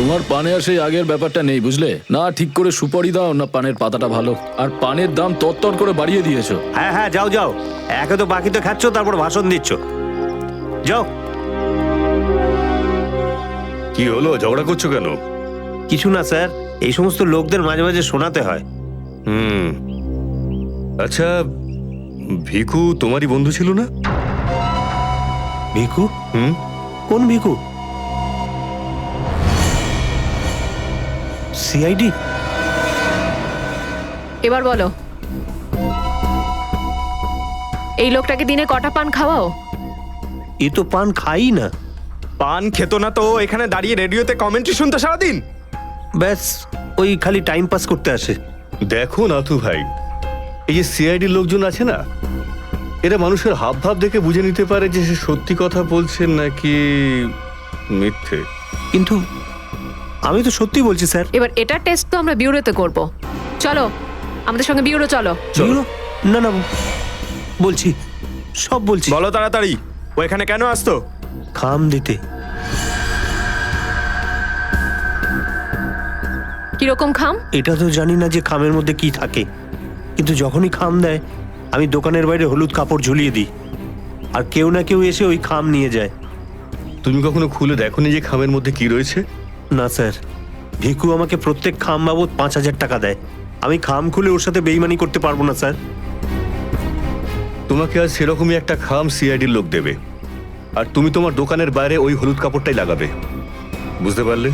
তোমার পানে আর সেই আগের ব্যাপারটা নেই, বুঝলে? না ঠিক করে সুপারি দাও, না পানের পাতাটা ভালো। আর পানের দাম তত্তর করে বাড়িয়ে দিয়েছো। হ্যাঁ হ্যাঁ, যাও যাও, একে তো বাকিতে খাচ্ছ, তারপর ভাষণ দিচ্ছ। যাও। কি হলো, ঝগড়া করছো কেন? কিছু না স্যার, এই সমস্ত লোকদের মাঝে মাঝে শোনাতে হয়। আচ্ছা, ভিকু তোমারই বন্ধু ছিল না? ভিকু? কোন ভিকু? সিআইডি? এবার বলো, এই লোকটাকে দিনে কটা পান খাওয়াও? এ তো পান খাই না। পান খেতো না তো এখানে দাঁড়িয়ে রেডিওতে কমেন্ট্রি শুনতো সারাদিন? ব্যাস, ওই খালি টাইম পাস করতে আসে। দেখো নাথু ভাই, এই যে সিআইডির লোকজন আছে না, এরা মানুষের হাব ভাব দেখে বুঝে নিতে পারে যে সে সত্যি কথা বলছেন নাকি মিথ্যে। কিন্তু আমি তো সত্যি বলছি স্যার। এবার এটা টেস্ট তো আমরা বিউরোতে করব। চলো আমাদের সঙ্গে বিউরো চলো। চলো। না না, বলছি, সব বলছি। বলো তাড়াতাড়ি, ও এখানে কেন আসতো? খাম দিতে। কিরকম খাম? এটা তো জানি না যে খামের মধ্যে কি থাকে, কিন্তু যখনই খাম দেয় আমি দোকানের বাইরে হলুদ কাপড় ঝুলিয়ে দিই, আর কেউ না কেউ এসে ওই খাম নিয়ে যায়। তুমি কখনো খুলে দেখোনি যে খামের মধ্যে কি রয়েছে? না স্যার, ভিকু আমাকে প্রত্যেক খাম বাবদ 5,000 টাকা দেয়। আমি খাম খুলে ওর সাথে বেইমানি করতে পারবো না স্যার। তোমাকে আজ সেরকমই একটা খাম সিআইডির লোক দেবে, আর তুমি তোমার দোকানের বাইরে ওই হলুদ কাপড়টাই লাগাবে। বুঝতে পারলে?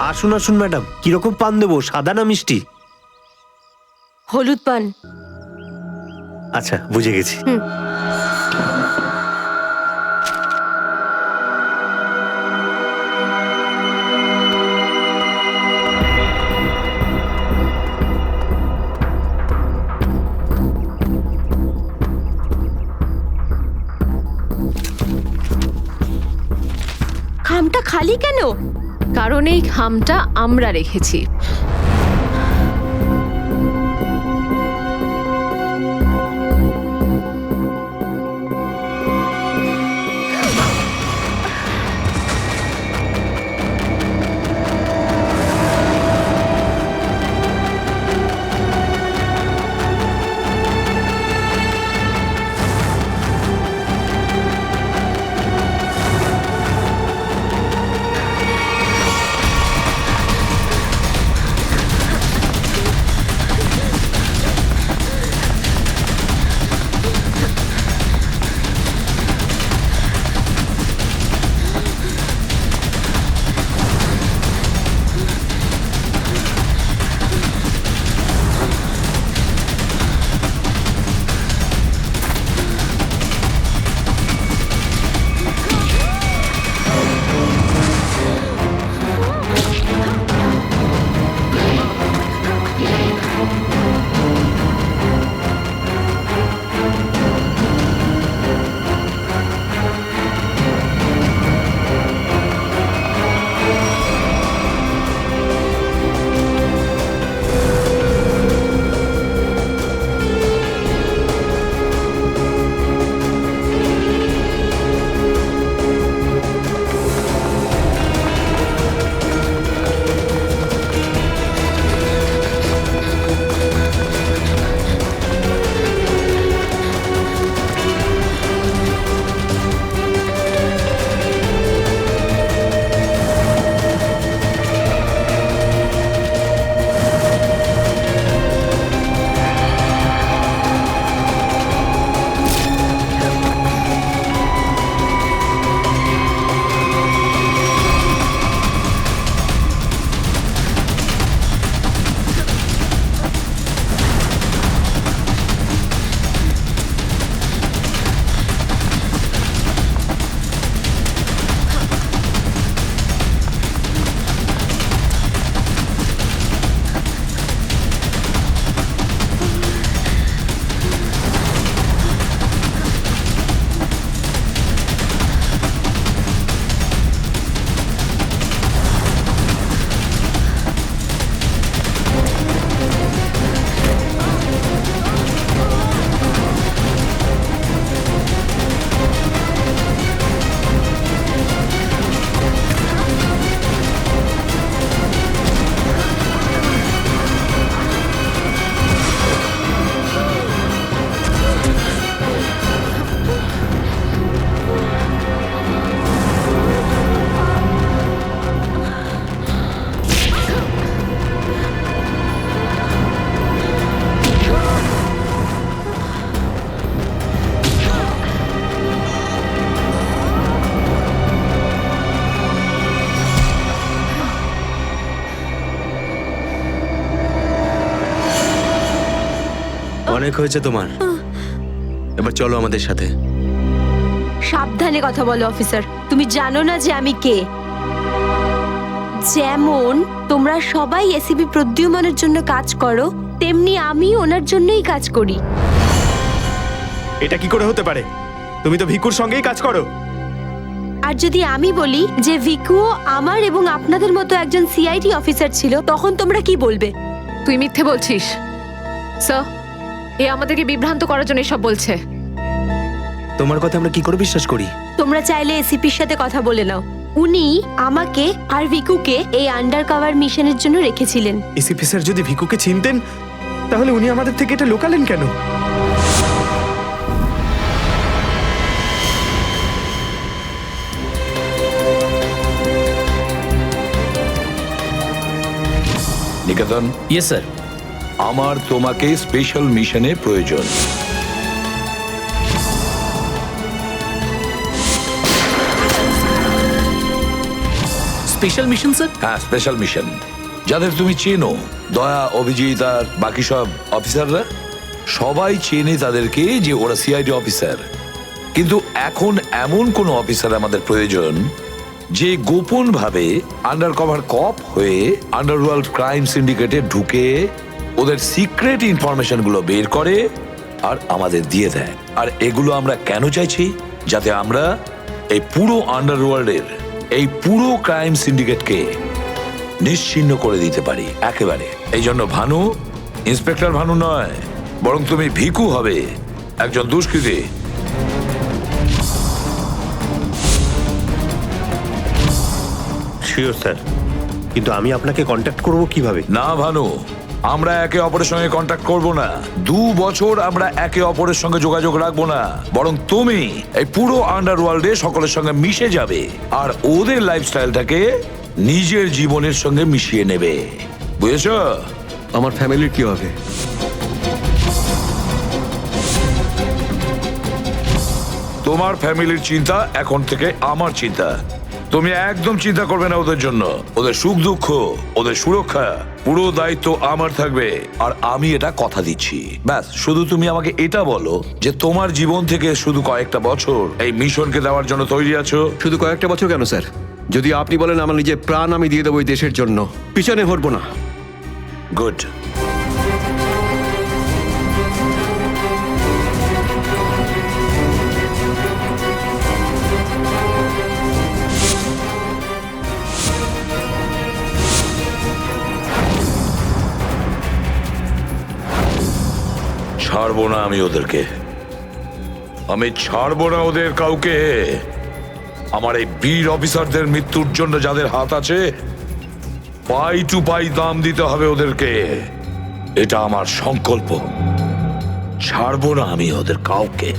আসুন আসুন ম্যাডাম, কিরকম পান দেবো, সাদা না মিষ্টি? হলুদ পান। আচ্ছা, বুঝে গেছি। খামটা খালি কেন? কারণ এই খামটা আমরা রেখেছি। অনেক হয়েছে তোমার, এবার চলো আমাদের সাথে। সাবধানে কথা বলো অফিসার, তুমি জানো না যে আমি কে। যেমন তোমরা সবাই এসিপি প্রদ্যুম্নের জন্য কাজ করো, তেমনি আমি ওনার জন্যই কাজ করি। এটা কি করে হতে পারে? তুমি তো ভিকুর সঙ্গেই কাজ করো। আর যদি আমি বলি যে ভিকুও আমার এবং আপনাদের মতো একজন সিআইডি অফিসার ছিল, তখন তোমরা কি বলবে? তুই মিথ্যে বলছিস স্যার। এ আমাদেরকে বিভ্রান্ত করার জন্য এসব বলছে। তোমার কথা আমরা কি করে বিশ্বাস করি? তোমরা চাইলে এসিপির সাথে কথা বলে নাও। উনি আমাকে আর ভিকুকে এই আন্ডার কভার মিশনের জন্য রেখেছিলেন। এসিপি স্যার যদি ভিকুকে চিনতেন তাহলে উনি আমাদের থেকে এটা লুকালেন কেন? নিকেতন, ইয়েস স্যার। আমার তোমাকে স্পেশাল মিশনে প্রয়োজন। Special mission sir? হ্যাঁ, স্পেশাল মিশন। যাদের তুমি চেনো, দয়া, অভিজিৎ আর বাকি সব অফিসাররা, সবাই চেনে তাদেরকে যে ওরা সিআইডি অফিসার। কিন্তু এখন এমন কোন অফিসার আমাদের প্রয়োজন যে গোপন ভাবে আন্ডার কভার কপ হয়ে আন্ডারওয়ার্ল্ড ক্রাইম সিন্ডিকেটে ঢুকে ওদের সিক্রেট ইনফরমেশন গুলো বের করে আর আমাদের দিয়ে দেয়। আর এগুলো আমরা কেন চাইছি? যাতে আমরা এই পুরো আন্ডারওয়ার্ল্ডের এই পুরো ক্রাইম সিন্ডিকেটকে নিশ্চিহ্ন করে দিতে পারি একেবারে। এই জন্য ভানু ইন্সপেক্টর ভানু নয়, বরং তুমি ভিকু হবে, একজন দুষ্কৃতী। শিওর স্যার, কিন্তু আমি আপনাকে কন্ট্যাক্ট করব কিভাবে? না ভানু, আমরা একে অপরের সঙ্গে কন্ট্যাক্ট করব না। 2 বছর আমরা একে অপরের সঙ্গে যোগাযোগ রাখবো না, বরং তুমি এই পুরো আন্ডারওয়ার্ল্ডে সকলের সঙ্গে মিশে যাবে আর ওদের লাইফস্টাইলটাকে নিজের জীবনের সঙ্গে মিশিয়ে নেবে। বুঝেছো? আমার ফ্যামিলির কি হবে? তোমার ফ্যামিলির চিন্তা এখন থেকে আমার চিন্তা। তুমি একদম চিন্তা করবে না ওদের জন্য। ওদের সুখ দুঃখ, ওদের সুরক্ষা, পুরো দায়িত্ব আমার থাকবে। আর আমি এটা কথা দিচ্ছি। ব্যাস, শুধু তুমি আমাকে এটা বলো যে তোমার জীবন থেকে শুধু কয়েকটা বছর এই মিশনকে দেওয়ার জন্য তৈরি আছো। শুধু কয়েকটা বছর কেন স্যার? যদি আপনি বলেন আমার নিজের প্রাণ আমি দিয়ে দেবো এই দেশের জন্য, পিছনে হটবো না। গুড। ছাড়বো না আমি ওদেরকে, আমি ছাড়বো না ওদের কাউকে। আমার এই বীর অফিসারদের মৃত্যুর জন্য যাদের হাত আছে, পাই টু পাই দাম দিতে হবে ওদেরকে। এটা আমার সংকল্প। ছাড়বো না আমি ওদের কাউকে।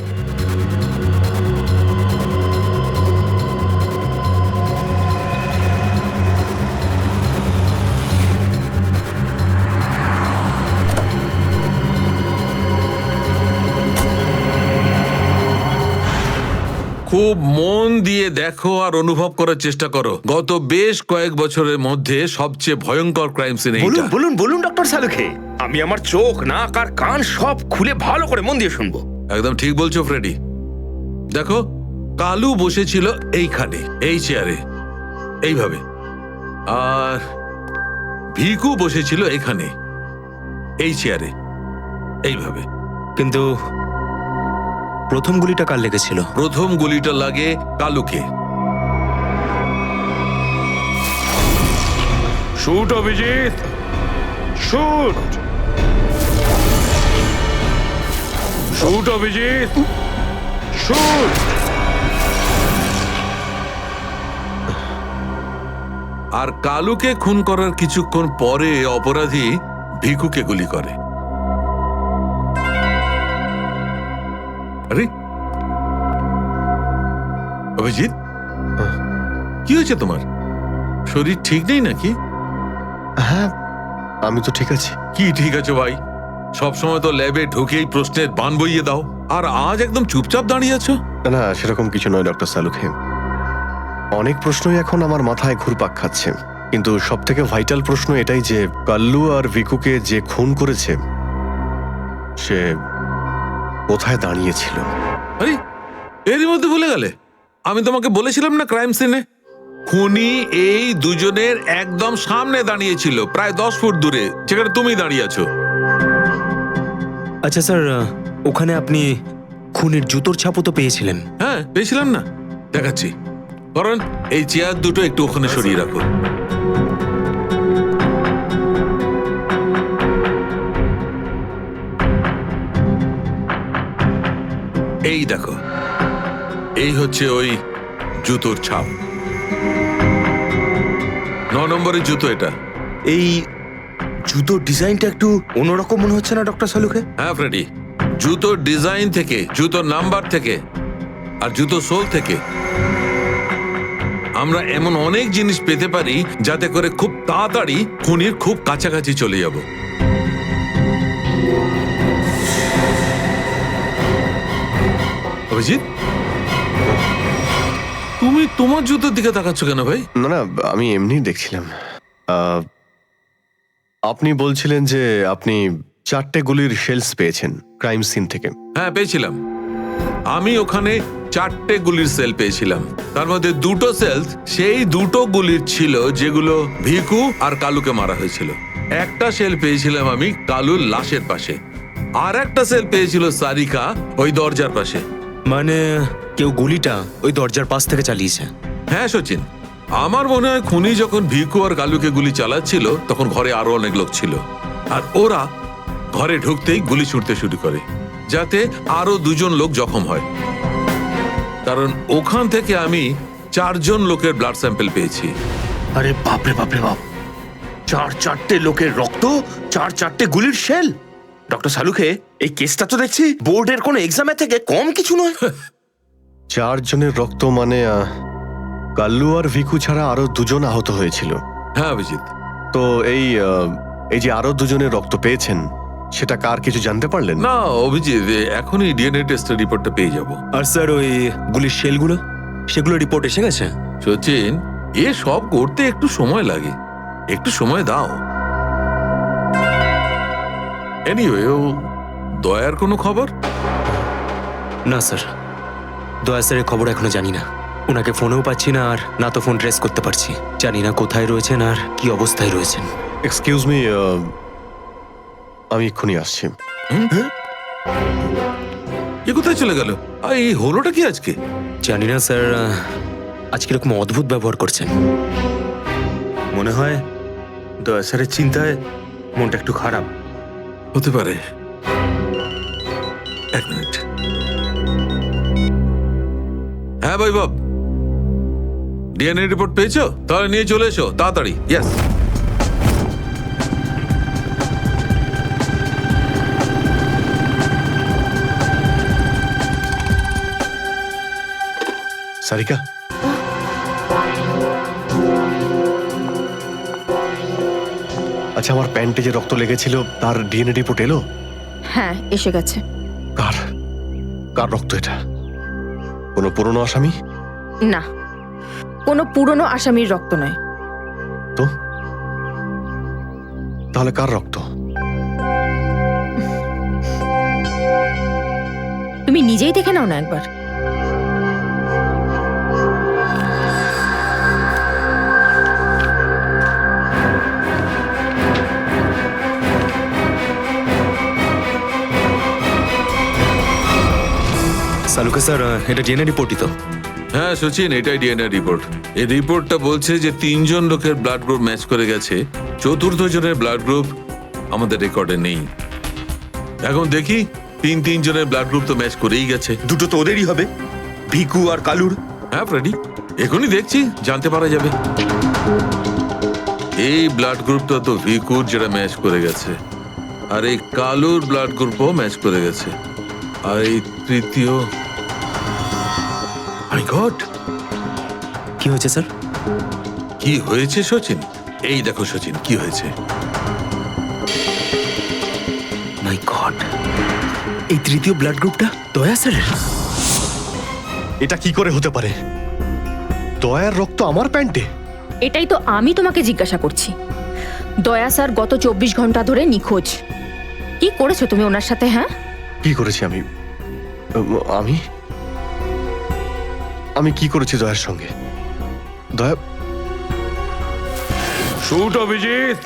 খুব মন দিয়ে দেখো আর অনুভব করার চেষ্টা করো। গত বেশ কয়েক বছরের মধ্যে সবচেয়ে ভয়ঙ্কর ক্রাইম সিন এইটা। বলুন বলুন ডক্টর সালুখে, আমি আমার চোখ, নাক আর কান সব খুলে ভালো করে মন দিয়ে শুনবো। একদম ঠিক বলছো ফ্রেডি। দেখো, কালু বসেছিল এইখানে, এই চেয়ারে, এইভাবে। আর ভিকু বসেছিল এখানে, এই চেয়ারে, এইভাবে। কিন্তু প্রথম গুলিটা কার লেগেছিল? প্রথম গুলিটা লাগে কালুকে। Shoot Abhijit, shoot. Shoot Abhijit, shoot. আর কালুকে খুন করার কিছুক্ষণ পরে অপরাধী ভিকুকে গুলি করে। আরে অভিজিৎ, কি হয়েছে তোমার? শরীর ঠিক নেই নাকি? হ্যাঁ, আমি তো ঠিক আছি। কি ঠিক আছে ভাই? সবসময় তো ল্যাবে ঢুকেই প্রশ্নের বান বইয়ে দাও, আর আজ একদম চুপচাপ দাঁড়িয়ে আছো। না, সেরকম কিছু নয় ডক্টর সালুখে। অনেক প্রশ্নই এখন আমার মাথায় ঘুরপাক খাচ্ছে, কিন্তু সব থেকে ভাইটাল প্রশ্ন এটাই যে কাল্লু আর ভিকুকে যে খুন করেছে সে কোথায় দাঁড়িয়েছিল? আরে এরই মধ্যে ভুলে গেলে? আমি তোমাকে বলেছিলাম না ক্রাইম সিনে খুনি এই দুজনের একদম সামনে দাঁড়িয়েছিল, প্রায় 10 ফুট দূরে, যেখানে তুমি দাঁড়িয়ে আছো। আচ্ছা স্যার, ওখানে আপনি খুনের জুতোর ছাপও তো পেয়েছিলেন। হ্যাঁ পেয়েছিলাম না, দেখাচ্ছি। কারণ এই চেয়ার দুটো একটু ওখানে সরিয়ে রাখো। এই দেখো, এই হচ্ছে ওই জুতোর ছাপ। 9 নম্বরের জুতো এটা। এই জুতোর ডিজাইনটা একটু অন্যরকম মনে হচ্ছে না ডক্টর সালুকে? হ্যাঁ ফ্রেডি, জুতোর ডিজাইন থেকে, জুতোর নাম্বার থেকে আর জুতো সোল থেকে আমরা এমন অনেক জিনিস পেতে পারি যাতে করে খুব তাড়াতাড়ি খুনির খুব কাছাকাছি চলে যাব। অভিজিৎ, তুমি তোমার জুতোর দিকে তাকাচ্ছ কেন ভাই? না না, আমি এমনি দেখছিলাম। আপনি বলছিলেন যে আপনি 4টে গুলির শেলস পেয়েছেন ক্রাইম সিন থেকে। হ্যাঁ পেয়েছিলাম। আমি ওখানে 4টে গুলির সেল পেয়েছিলাম। তার মধ্যে 2টো সেল সেই 2টো গুলির ছিল যেগুলো ভিকু আর কালুকে মারা হয়েছিল। একটা সেল পেয়েছিলাম আমি কালুর লাশের পাশে, আর একটা সেল পেয়েছিল সারিকা ওই দরজার পাশে। মানে কেউ গুলিটা ওই দরজার পাশ থেকে চালিয়েছে? হ্যাঁ সচিন, আমার মনে হয় খুনি যখন ভিকু আর কালুকে গুলি চালাচ্ছিল তখন ঘরে আরো অনেক লোক ছিল, আর ওরা ঘরে ঢুকতেই গুলি ছুটতে শুরু করে যাতে আরো 2জন লোক জখম হয়। কারণ ওখান থেকে আমি 4জন লোকের ব্লাড স্যাম্পল পেয়েছি। আরে বাপরে বাপরে বাপ, 4 লোকের রক্ত, 4 গুলির শেল। ডক্টর সালুকে, এই কেসটা তো দেখছি বোর্ডের কোনো এক্সামের থেকে কম কিছু নয়। 4 জনের রক্ত মানে কাল্লু আর ভিকু ছাড়া আরো 2জন আহত হয়েছিল। হ্যাঁ অভিজিৎ। তো এই যে আরো 2জনের রক্ত পেয়েছেন, সেটা কার কিছু জানতে পারলেন? না অভিজিৎ, এখনই ডিএনএ টেস্টের রিপোর্টটা পেয়ে যাব। আর স্যার ওই গুলির শেলগুলো, সেগুলো রিপোর্ট এসে গেছে? সচিন, এ সব করতে একটু সময় লাগে, একটু সময় দাও। এনিওয়ে, ও দয়ার কোনো খবর? না স্যার, দয়া স্যারের খবর এখনো জানি না। ওনাকে ফোনেও পাচ্ছি না, আর না তো ফোন ট্রেস করতে পারছি। জানি না কোথায় রয়েছেন আর কি অবস্থায় রয়েছেন। এক্সকিউজ মি, আমি এক্ষুনি আসছি। এ কোথায় চলে গেল? আর এই হলোটা কি আজকে? জানি না স্যার, আজকে এরকম অদ্ভুত ব্যবহার করছেন। মনে হয় দয়া স্যারের চিন্তায় মনটা একটু খারাপ। হতে পারে। 1 মিনিট। হ্যাঁ বৈভব, ডিএনএ রিপোর্ট পেয়েছো? তাহলে নিয়ে চলে এসো তাড়াতাড়ি। ইয়েস। সারিকা, আচ্ছা, আমার প্যান্টে যে রক্ত লেগেছিল তার ডিএনএ রিপোর্ট এলো? হ্যাঁ এসে গেছে। কার কার রক্ত এটা? কোনো পুরনো আসামি? না, কোনো পুরনো আসামির রক্ত নয়। তো তাহলে কার রক্ত? তুমি নিজেই দেখে নাও না একবার। সালুকে স্যার, এটা ডিএনএ রিপোর্টই তো? হ্যাঁ সচিন, এটাই ডিএনএ রিপোর্ট। এই রিপোর্টটা বলছে যে 3জন লোকের ব্লাড গ্রুপ ম্যাচ করে গেছে, 4র্থ জনের ব্লাড গ্রুপ আমাদের রেকর্ডে নেই। এখন দেখি 3 জনের ব্লাড গ্রুপ তো ম্যাচ করেই গেছে। দুটো তো ওদেরই হবে, ভিকু আর কালুর। হ্যাঁ ফ্রেডি, এখনই দেখছি, জানতে পারা যাবে। এই ব্লাড গ্রুপটা তো ভিকুর যেটা ম্যাচ করে গেছে, আর এই কালুর ব্লাড গ্রুপও ম্যাচ করে গেছে, আর এই তৃতীয়। মাই গড, কি হয়েছে স্যার? কি হয়েছে সচিন? এই দেখো সচিন, কি হয়েছে। মাই গড, এই তৃতীয় ব্লাড গ্রুপটা দয়া স্যারের? এটা কি করে হতে পারে? দয়ার রক্ত আমার প্যান্টে? এটাই তো আমি তোমাকে জিজ্ঞাসা করছি। দয়া স্যার গত 24 ঘন্টা ধরে নিখোঁজ। কি করেছো তুমি ওনার সাথে? হ্যাঁ, কি করেছি আমি? আমি আমি কি করেছি দয়ার সঙ্গে? দয়া shoot Abhijit,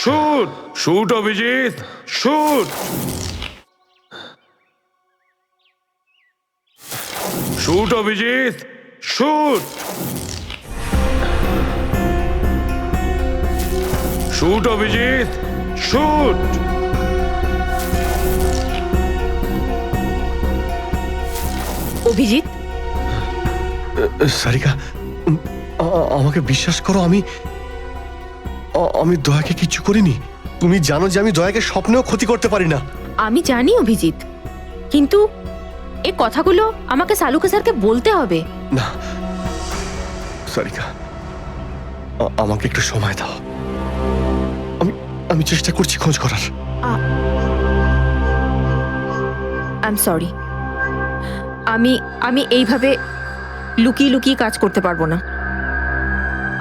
shoot, shoot Abhijit, shoot, shoot Abhijit, shoot, shoot Abhijit, shoot. Abhijit, Sarika, আমাকে বিশ্বাস করো, আমি দয়াকে কিচ্ছু করিনি। তুমি জানো যে আমি দয়াকে স্বপ্নেও ক্ষতি করতে পারি না। আমি জানি অভিজিৎ, কিন্তু এই কথাগুলো আমাকে সালুকে স্যারকে বলতে হবে। না সারিকা, আমাকে একটু সময় দাও। আমি চেষ্টা করছি খোঁজ করার। আই এম সরি, আমি এইভাবে লুকিয়ে লুকিয়ে কাজ করতে পারবো না।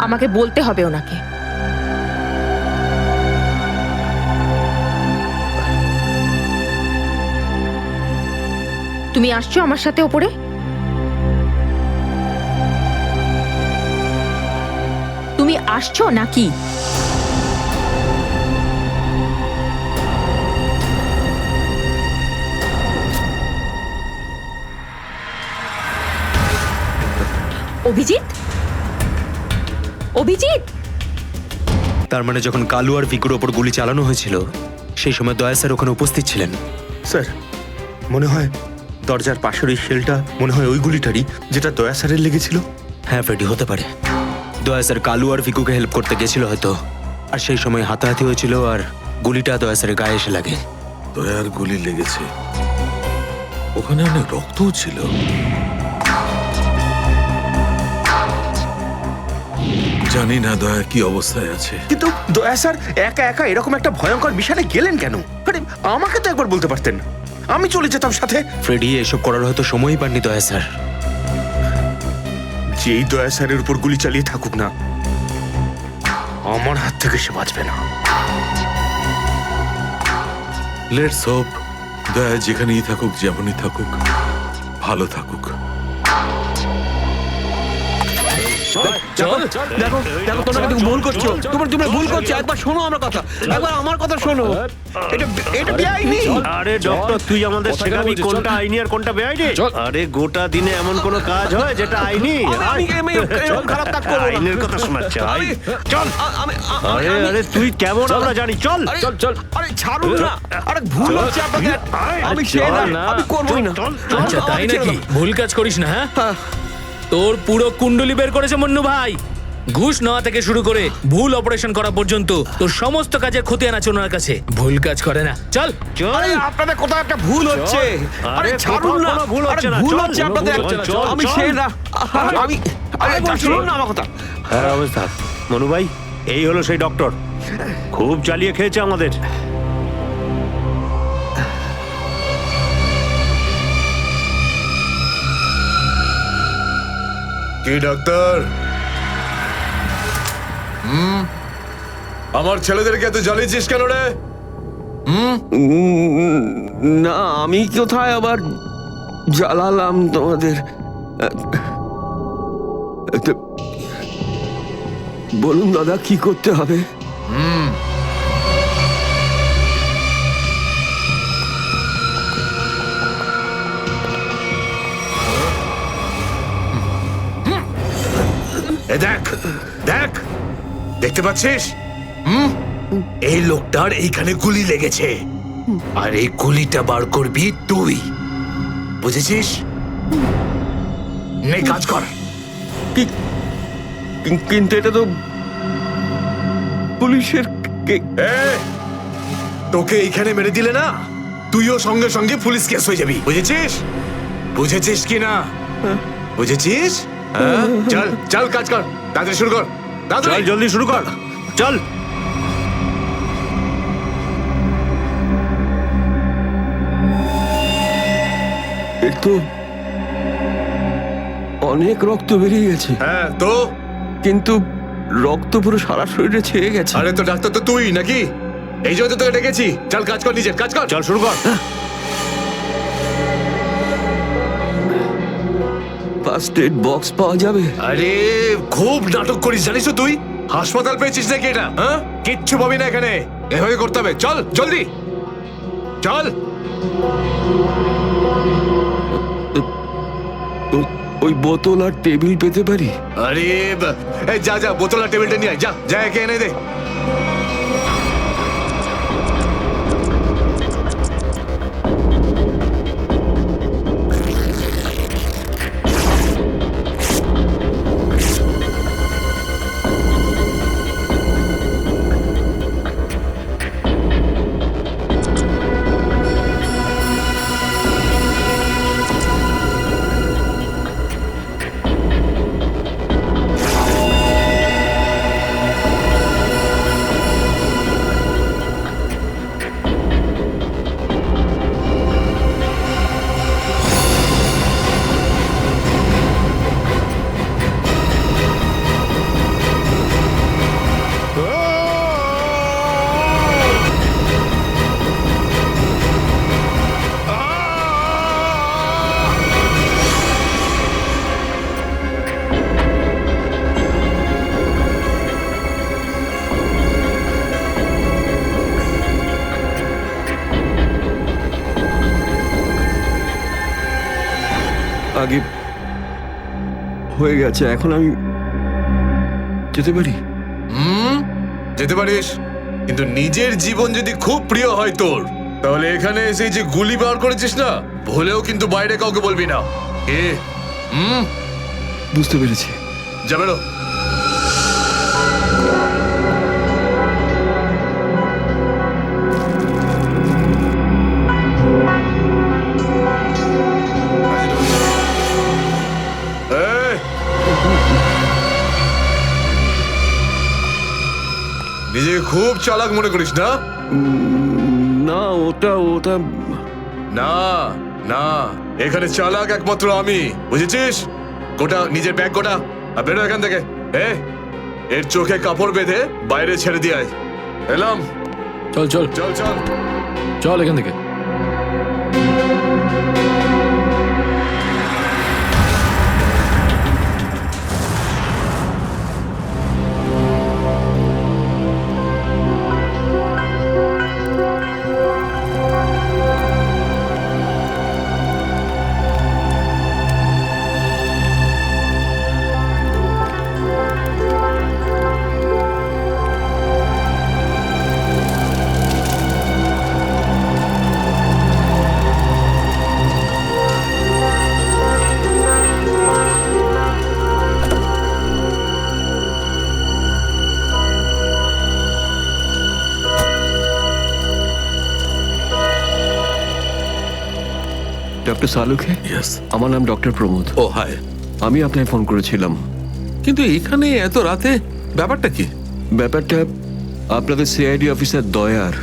আমাকে বলতে হবে ওনাকে। তুমি আসছো আমার সাথে ওপরে? তুমি আসছো নাকি? অভিজিৎ, অভিজিৎ, তার মানে যখন কালু আর ভিকুর ওপর গুলি চালানো হয়েছিল সেই সময় দয়া স্যার ওখানে উপস্থিত ছিলেন। স্যার, মনে হয় দরজার পাশের ওই শেলটা মনে হয় ওই গুলিটারই, যেটা দয়া স্যারের লেগেছিল। হ্যাঁ ফ্রেডি, হতে পারে। দয়া স্যার কালু আর ভিকুকে হেল্প করতে গেছিল হয়তো, আর সেই সময় হাতাহাতি হয়েছিল আর গুলিটা দয়া স্যারের গায়ে এসে লাগে। দয়ার গুলি লেগেছে, ওখানে অনেক রক্তও ছিল। জানি না দয়া কি অবস্থায় আছে। কিন্তু দয়া স্যার একা একা এরকম একটা ভয়ঙ্কর বিষয়ে গেলেন কেন? আরে আমাকে তো একবার বলতে পারতেন, আমি চলে যেতাম সাথে। ফ্রেডি, এসব করার হয়তো সময়ই পাননি দয়া স্যার। যেই দয়া স্যারের উপর গুলি চালিয়ে থাকুক না, আমার হাত থেকে সে বাঁচবে না। লেটস হোপ দয়া যেখানেই থাকুক, যেমনই থাকুক, ভালো থাকুক। দেখো দেখো, তোমরা কিন্তু ভুল করছো। তোমরা ভুল করছো। একবার শোনো আমার কথা, একবার আমার কথা শোনো। এটা বেআইনি। আরে ডক্টর, তুই আমাদের শেখাবি কোনটা আইনি আর কোনটা বেআইনি? আরে গোটা দিনে এমন কোন কাজ হয় যেটা আইনি? এরকম খারাপ কাজ করবো না। আইনের কথা শোনাচ্ছে। চল। আরে আরে তুই কেমন আমরা জানি। চল চল চল। আরে ছাড়ুন না। আরে ভুল হচ্ছে আপনাদের। আমি সেই না, আমি করবোই না। আচ্ছা তাই নাকি? ভুল কাজ করিস না। হ্যাঁ, তোর পুরো কুণ্ডলি বের করেছে মন্নু ভাই। ঘুষ নেওয়া থেকে শুরু করে ভুল অপারেশন করা পর্যন্ত তোর সমস্ত কাজের খতিয়ান আছে ওনার কাছে। ভুল কাজ করে না। চল। আরে আপনাদের কোথাও একটা ভুল হচ্ছে। আরে ছাড়ুন না। ভুল হচ্ছে না। ভুল হচ্ছে আপনাদের। আমি সেই না। আমি আরে ছাড়ুন না আমার কথা। হ্যাঁ অবস্থা মনু ভাই, এই হলো সেই ডক্টর। খুব চালিয়ে খেয়েছে আমাদের। কি ডাক্তার? আমার ছেলেদেরকে এত জ্বালিয়েছিস কেন রে? না, আমি কোথায় আবার জ্বালালাম তোমাদের? বলুন দাদা, কি করতে হবে? দেখ দেখ, দেখতে পাচ্ছিস? এই লোকটার এইখানে গুলি লেগেছে, আর এই গুলিটা বার করবি তুই, বুঝেছিস? নে কাজ কর। কিন্তু এটা তো পুলিশের। তোকে এইখানে মেরে দিলে না, তুইও সঙ্গে সঙ্গে পুলিশ কেস হয়ে যাবি, বুঝেছিস? বুঝেছিস কি না? বুঝেছিস? চল চল কাজ কর, তাড়াতাড়ি শুরু কর। চল জলদি শুরু কর, চল। এর তো অনেক রক্ত বেরিয়ে গেছে। হ্যাঁ তো? কিন্তু রক্ত পুরো সারা শরীরে ছেয়ে গেছে। আরে তো ডাক্তার তো তুই নাকি? এই জন্য তো তোকে ডেকেছি। চল কাজ কর, নিজের কাজ কর। চল শুরু কর। ফার্স্ট এড বক্স পাওয়া যাবে? আরে খুব নাটক করিস জানিস তো তুই? হাসপাতাল পেয়েছিস নাকি এটা? হ্যাঁ, কিচ্ছু পাবি না এখানে। এভাবে করতে হবে। চল জলদি চল। ওই বোতল আর টেবিল পেতে পারি? আরে এই যা যা, বোতল আর টেবিলটা নিয়ে আয়, যা যা, একে এনে দে। আগে হয়ে গেছে, এখন আমি যেতে পারি? যেতে পারিস, কিন্তু নিজের জীবন যদি খুব প্রিয় হয় তোর, তাহলে এখানে এসে যে গুলি বার করেছিস না, ভুলেও কিন্তু বাইরে কাউকে বলবি না। এ বুঝতে পেরেছি। যা বেরো। নিজেকে খুব চালাক মনে করিস না? না, ওটা না না, এখানে চালাক একমাত্র আমি, বুঝেছিস? গোটা নিজের ব্যাগ গোটা, আর বেরো এখান থেকে। এর চোখে কাপড় বেঁধে বাইরে ছেড়ে দিয়ে আয়। এলাম। চল চল চল চল চল এখান থেকে। ডক্টর সালুখে? আমার নাম ডক্টর প্রমোদ। ও হাই। আমি আপনাকে ফোন করেছিলাম। কিন্তু এখানে এত রাতে ব্যাপারটা কি? ব্যাপারটা আপনাদের সিআইডি অফিসার দয়ার।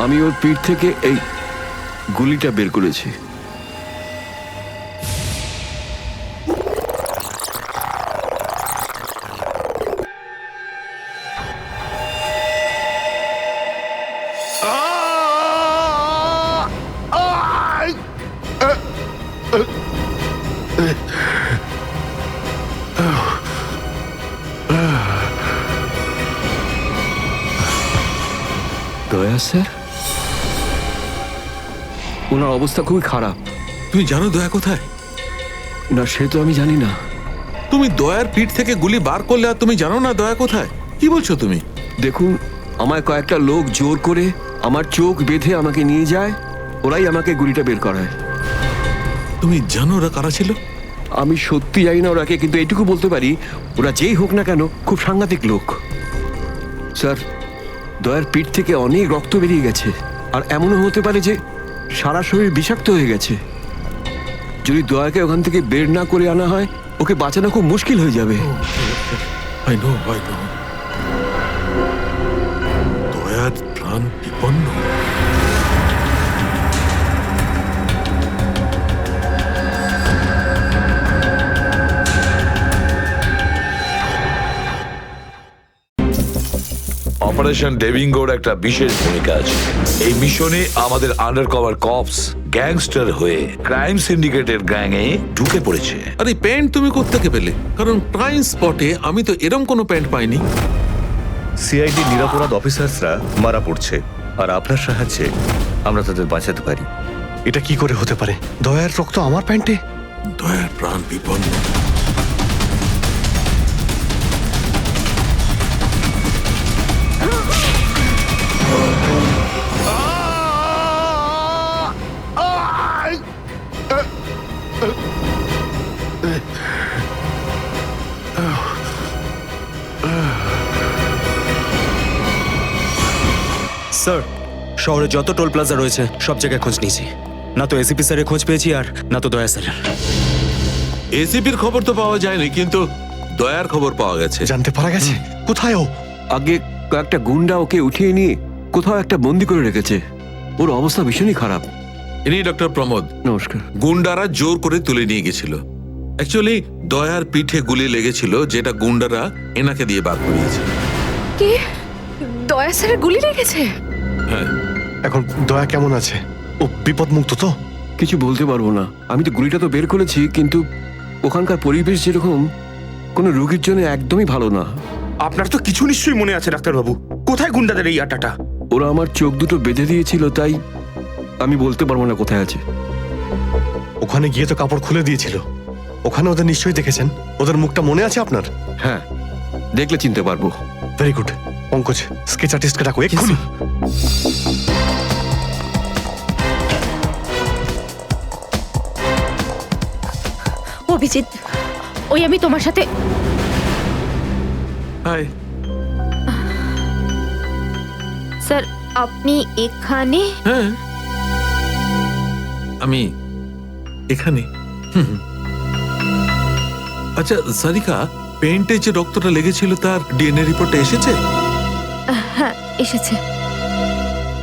আমি ওর পিঠ থেকে এই গুলিটা বের করেছি। দয়া স্যার, ওনার অবস্থা খুবই খারাপ। তুমি জানো দয়া কোথায়? না, সে তো আমি জানি না। তুমি দয়ার পিঠ থেকে গুলি বার করলে আর তুমি জানো না দয়া কোথায়? কি বলছো তুমি? দেখুন, আমায় কয়েকটা লোক জোর করে আমার চোখ বেঁধে আমাকে নিয়ে যায়, ওরাই আমাকে গুলিটা বের করায়। তুমি জানো ওরা কারা ছিল? আমি সত্যি জানি না ওরাকে, কিন্তু এইটুকু বলতে পারি ওরা যেই হোক না কেন খুব সাংঘাতিক লোক। স্যার, দয়ার পিঠ থেকে অনেক রক্ত বেরিয়ে গেছে, আর এমনও হতে পারে যে সারা শরীর বিষাক্ত হয়ে গেছে। যদি দয়াকে ওখান থেকে বের না করে আনা হয়, ওকে বাঁচানো খুব মুশকিল হয়ে যাবে। দয়ার প্রাণ বিপন্ন। অপারেশন ডেভিঙ্গোর একটা বিশেষ ভূমিকা আছে। এই মিশনে আমাদের আন্ডার কভার কপস গ্যাংস্টার হয়ে ক্রাইম সিন্ডিকেটের গ্যাংয়ে ঢুকে পড়েছে। আরে প্যান্ট তুমি কোত্থেকে পেলে? কারণ ক্রাইম স্পটে আমি তো এরম কোনো প্যান্ট পাইনি। সিআইডি নিরাপরাধ অফিসার্সরা মারা পড়ছে, আর আপনার সাহায্যে আমরা তাদের বাঁচাতে পারি। এটা কি করে হতে পারে? দয়ার রক্ত আমার প্যান্টে? দয়ার প্রাণ বিপন্ন। স্যার, শহরে যত টোল প্লাজা রয়েছে সব জায়গায় খোঁজ নিয়েছি। না তো এসিপি স্যারের খোঁজ পেয়েছি আর না তো দয়া স্যারের। এসিপির খবর তো পাওয়া যায়নি, কিন্তু দয়ার খবর পাওয়া গেছে। জানতে পারা গেছে কোথায় ও? আগে কয়েকটা গুন্ডা ওকে উঠিয়ে নিয়ে কোথাও একটা বন্দি করে রেখেছে। ওর অবস্থা ভীষণই খারাপ। ইনি ডক্টর প্রমোদ। নমস্কার। গুন্ডারা জোর করে তুলে নিয়ে গেছিল। অ্যাকচুয়ালি দয়ার পিঠে গুলি লেগেছিল, যেটা গুন্ডারা এনাকে দিয়ে বার করিয়েছে। কে? দয়া স্যারের গুলি লেগেছে? হ্যাঁ। এখন দয়া কেমন আছে? ও বিপদ মুক্ত তো? কিছু বলতে পারবো না। আমি তো গুলিটা তো বের করেছি, কিন্তু ওখানকার পরিবেশ যেরকম কোনো রোগীর জন্য একদমই ভালো না। আপনার তো কিছু নিশ্চয়ই মনে আছে ডাক্তারবাবু। কোথায় গুন্ডাদের এই আটাটা? ওরা আমার চোখ দুটো বেঁধে দিয়েছিল, তাই আমি বলতে পারবো না কোথায় আছে। ওখানে গিয়ে তো কাপড় খুলে দিয়েছিল। ওখানে ওদের নিশ্চয়ই দেখেছেন। ওদের মুখটা মনে আছে আপনার? হ্যাঁ, দেখলে চিনতে পারবো। Very good. পঙ্কজ, স্কেচ আর্টিস্টকে ডাকো এক্ষুনি। অভিজিৎ, ওই আমি তোমার সাথে। হাই। স্যার, আপনি এখানে? হ্যাঁ, আমি এখানে। আচ্ছা সারিকা, পেন্টে যে রক্তটা লেগেছিল তার ডিএনএ রিপোর্টটা এসেছে? হ্যাঁ, এসেছে।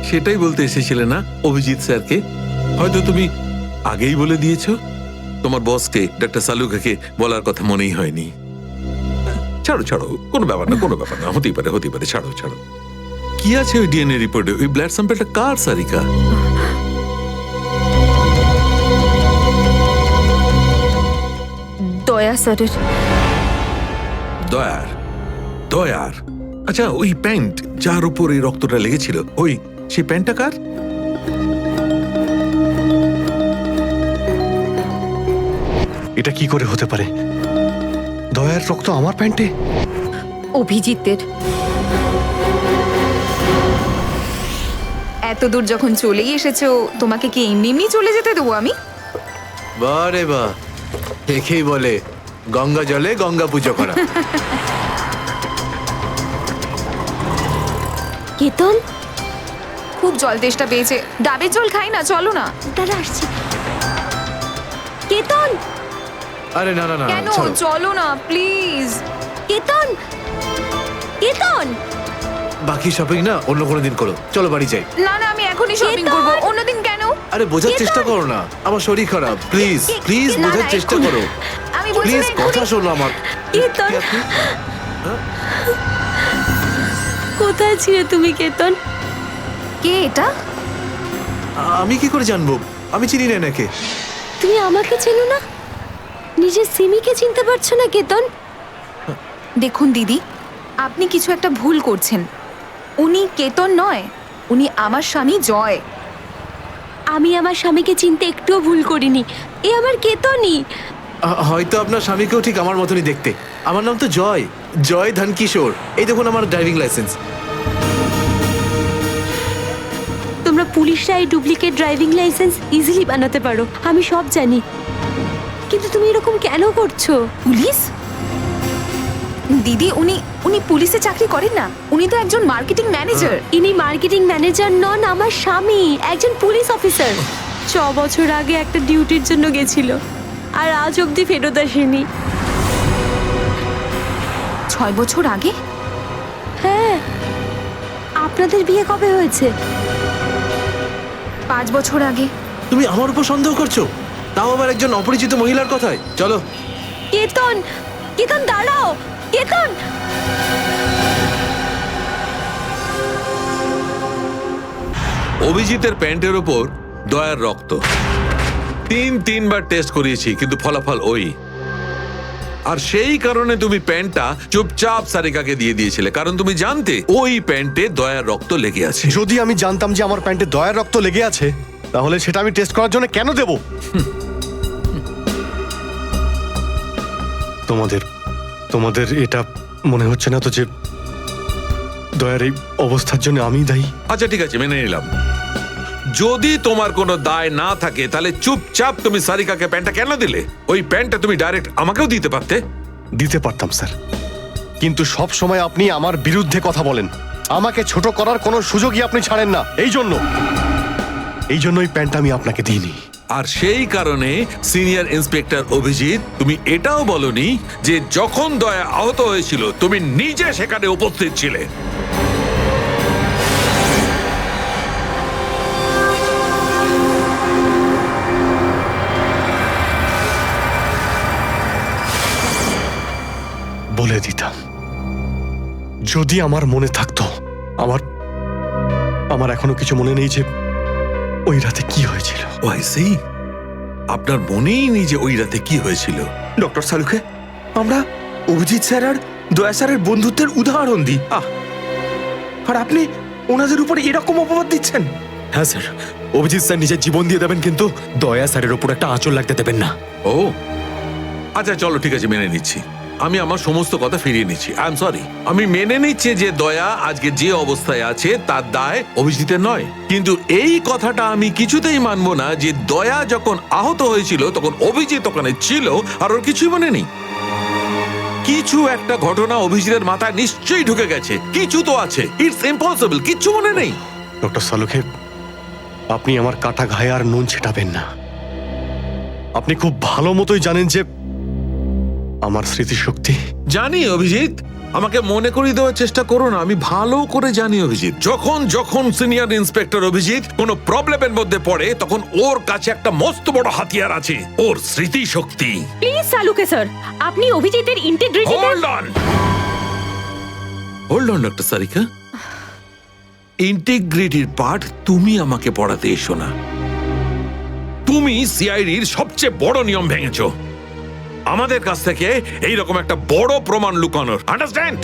সেটাই বলতে এসেছিলে না অভিজিৎ স্যারকে? হয়তো তুমি আগেই বলে দিয়েছো। তোমার বসকে ডক্টর সালুখাকে বলার কথা মনেই হয়নি। ছাড়ো ছাড়ো, কোনো ব্যাপার না, কোনো ব্যাপার না। হতেই পারে, হতেই পারে। ছাড়ো ছাড়ো। কি আছে ওই ডিএনএ রিপোর্টে? ওই ব্লাড স্যাম্পলটা কার সারিকা? দয়া স্যারের। দয়ার? দয়ার? আচ্ছা, ওই প্যান্ট যার উপর এই রক্তটা লেগেছিল, ওই সেই প্যান্টটা কার? এটা কি করে হতে পারে? দয়ার রক্ত আমার প্যান্টে? অভিজিতের। এত দূর যখন চলেই এসেছো, তোমাকে কি এমনি এমনি চলে যেতে দেবো আমি? বারে বা, দেখেই বলে গঙ্গা জলে গঙ্গা পুজো করা। কেতন, খুব জল তেষ্টা পেয়েছে, ডাবের জল খাই না, চলো না। দাঁড়া আসছি। কেতন, আরে না না না, কেন? চলো না প্লিজ। কেতন, কেতন। বাকি শপিং না অন্য কোনো দিন করো, চলো বাড়ি যাই। না না, আমি এখনই শপিং কেতন! করবো। অন্যদিন কেন? আরে বোঝার চেষ্টা করো না, আমার শরীর খারাপ। প্লিজ প্লিজ না, বোঝার না, চেষ্টা এক্ষুনি। করো। আমি বলছি প্লিজ না, এক্ষুনি। কথা শোনো আমার। কেতন, কোথায় ছিলে তুমি কেতন? কে এটা? আমি কি করে জানবো? আমি চিনি না এনাকে। তুমি আমাকে চেনো না? নিজের সিমিকে চিনতে পারছো না কেতন? দেখুন দিদি, আপনি কিছু একটা ভুল করছেন। উনি কেতন নয়, উনি আমার স্বামী জয়। আমি আমার স্বামীকে চিনতে একটুও ভুল করিনি। এ আমার কেতনই। হয়তো আপনার স্বামীকেও ঠিক আমার মতনই দেখতে। আমার নাম তো জয়, জয় ধনকিশোর। এই দেখুন আমার ড্রাইভিং লাইসেন্স। তোমরা পুলিশরা এই ডুপ্লিকেট ড্রাইভিং লাইসেন্স ইজিলি বানাতে পারো, আমি সব জানি। কিন্তু তুমি এরকম কেন করছো? পুলিশ? দিদি, উনি পুলিশে চাকরি করেন না, উনি তো একজন মার্কেটিং ম্যানেজার। ইনি মার্কেটিং ম্যানেজার নন, আমার স্বামী একজন পুলিশ অফিসার। 6 বছর আগে একটা ডিউটির জন্য গেছিল, আর আজ অবধি ফেরত আসেনি। 6 বছর আগে? হ্যাঁ। আপনাদের বিয়ে কবে হয়েছে? 5 বছর আগে। তুমি আমার উপর সন্দেহ করছো, তাও আবার একজন অপরিচিত মহিলার কথায়। চলো। কেতন, কেতন দাঁড়াও, কেতন। অভিজিতের প্যান্টের ওপর দয়ার রক্ত। তিনবার টেস্ট করিয়েছি, কিন্তু ফলাফল ওই। আর সেই কারণে তুমি প্যান্টটা চুপচাপ সারিকাকে দিয়ে দিয়েছিলে, কারণ তুমি জানতে ওই প্যান্টে দয়ার রক্ত লেগে আছে। যদি আমি জানতাম যে আমার প্যান্টে দয়ার রক্ত লেগে আছে, তাহলে সেটা আমি টেস্ট করার জন্য কেন দেব? তোমাদের এটা মনে হচ্ছে না তো যে দয়ার এই অবস্থার জন্য আমি দায়ী? আচ্ছা ঠিক আছে, মেনে নিলাম। যদি তোমার কোনো দায় না থাকে তাহলে চুপচাপ তুমি সারিকাকে প্যান্টটা কেন দিলে? ওই প্যান্টটা তুমি ডাইরেক্ট আমাকেও দিতে পারতে। দিতে পারতাম স্যার, কিন্তু সব সময় আপনি আমার বিরুদ্ধে কথা বলেন। আমাকে ছোট করার কোনো সুযোগই আপনি ছাড়েন না। এই জন্য ওই প্যান্টটা আমি আপনাকে দিইনি। আর সেই কারণে সিনিয়র ইন্সপেক্টর অভিজিৎ, তুমি এটাও বলনি যে যখন দয়া আহত হয়েছিল তুমি নিজে সেখানে উপস্থিত ছিলে। বলে দিতাম যদি আমার মনে থাকতো। আমার এখনো কিছু মনে নেই যে ওই রাতে কি হয়েছিল। আপনার মনেই নেই যে ওই রাতে কি হয়েছিল? ডক্টর সালুখে, আমরা অভিজিৎ স্যার আর দয়া স্যারের বন্ধুত্বের উদাহরণ দিই, আর আপনি ওনাদের উপরে এরকম অপবাদ দিচ্ছেন? হ্যাঁ স্যার, অভিজিৎ স্যার নিজের জীবন দিয়ে দেবেন, কিন্তু দয়া স্যারের ওপর একটা আঁচল লাগতে দেবেন না। ও আচ্ছা, চলো ঠিক আছে, মেনে নিচ্ছি। আমি আমার সমস্ত কথা ফিরিয়ে নিচ্ছি। I am sorry. আমি মেনে নিচ্ছি যে দয়া আজকে যে অবস্থায় আছে তার দায় অভিজিতের নয়, কিন্তু এই কথাটা আমি কিছুতেই মানবো না যে দয়া যখন আহত হয়েছিল তখন অভিজিৎ ওখানে ছিল আর ওর কিছুই মনে নেই। কিছু একটা ঘটনা অভিজিতের মাথায় নিশ্চয়ই ঢুকে গেছে, কিছু তো আছে। ইটস ইম্পসিবল, কিচ্ছু মনে নেই। ডক্টর সালুখে, আপনি আমার কাটা ঘায়ে আর নুন ছেটাবেন না। আপনি খুব ভালো মতোই জানেন যে আমার স্মৃতিশক্তি। জানি অভিজিৎ, আমাকে মনে করিয়ে দেওয়ার চেষ্টা করো না। আমি ভালো করে জানি অভিজিৎ, যখন সিনিয়র ইন্সপেক্টর অভিজিৎ কোনো প্রবলেমের মধ্যে পড়ে তখন ওর কাছে একটা মস্ত বড় হাতিয়ার আছে, ওর স্মৃতিশক্তি। প্লিজ সালুকে স্যার, আপনি অভিজিতের integrity hold on doctor Sarika. ইন্টিগ্রিটির পার্ট তুমি আমাকে পড়াতে এসো না। তুমি সিআইডির সবচেয়ে বড় নিয়ম ভেঙেছো, আমাদের কাছ থেকে এইরকম একটা বড় প্রমাণ লুকানোর। আন্ডারস্ট্যান্ড?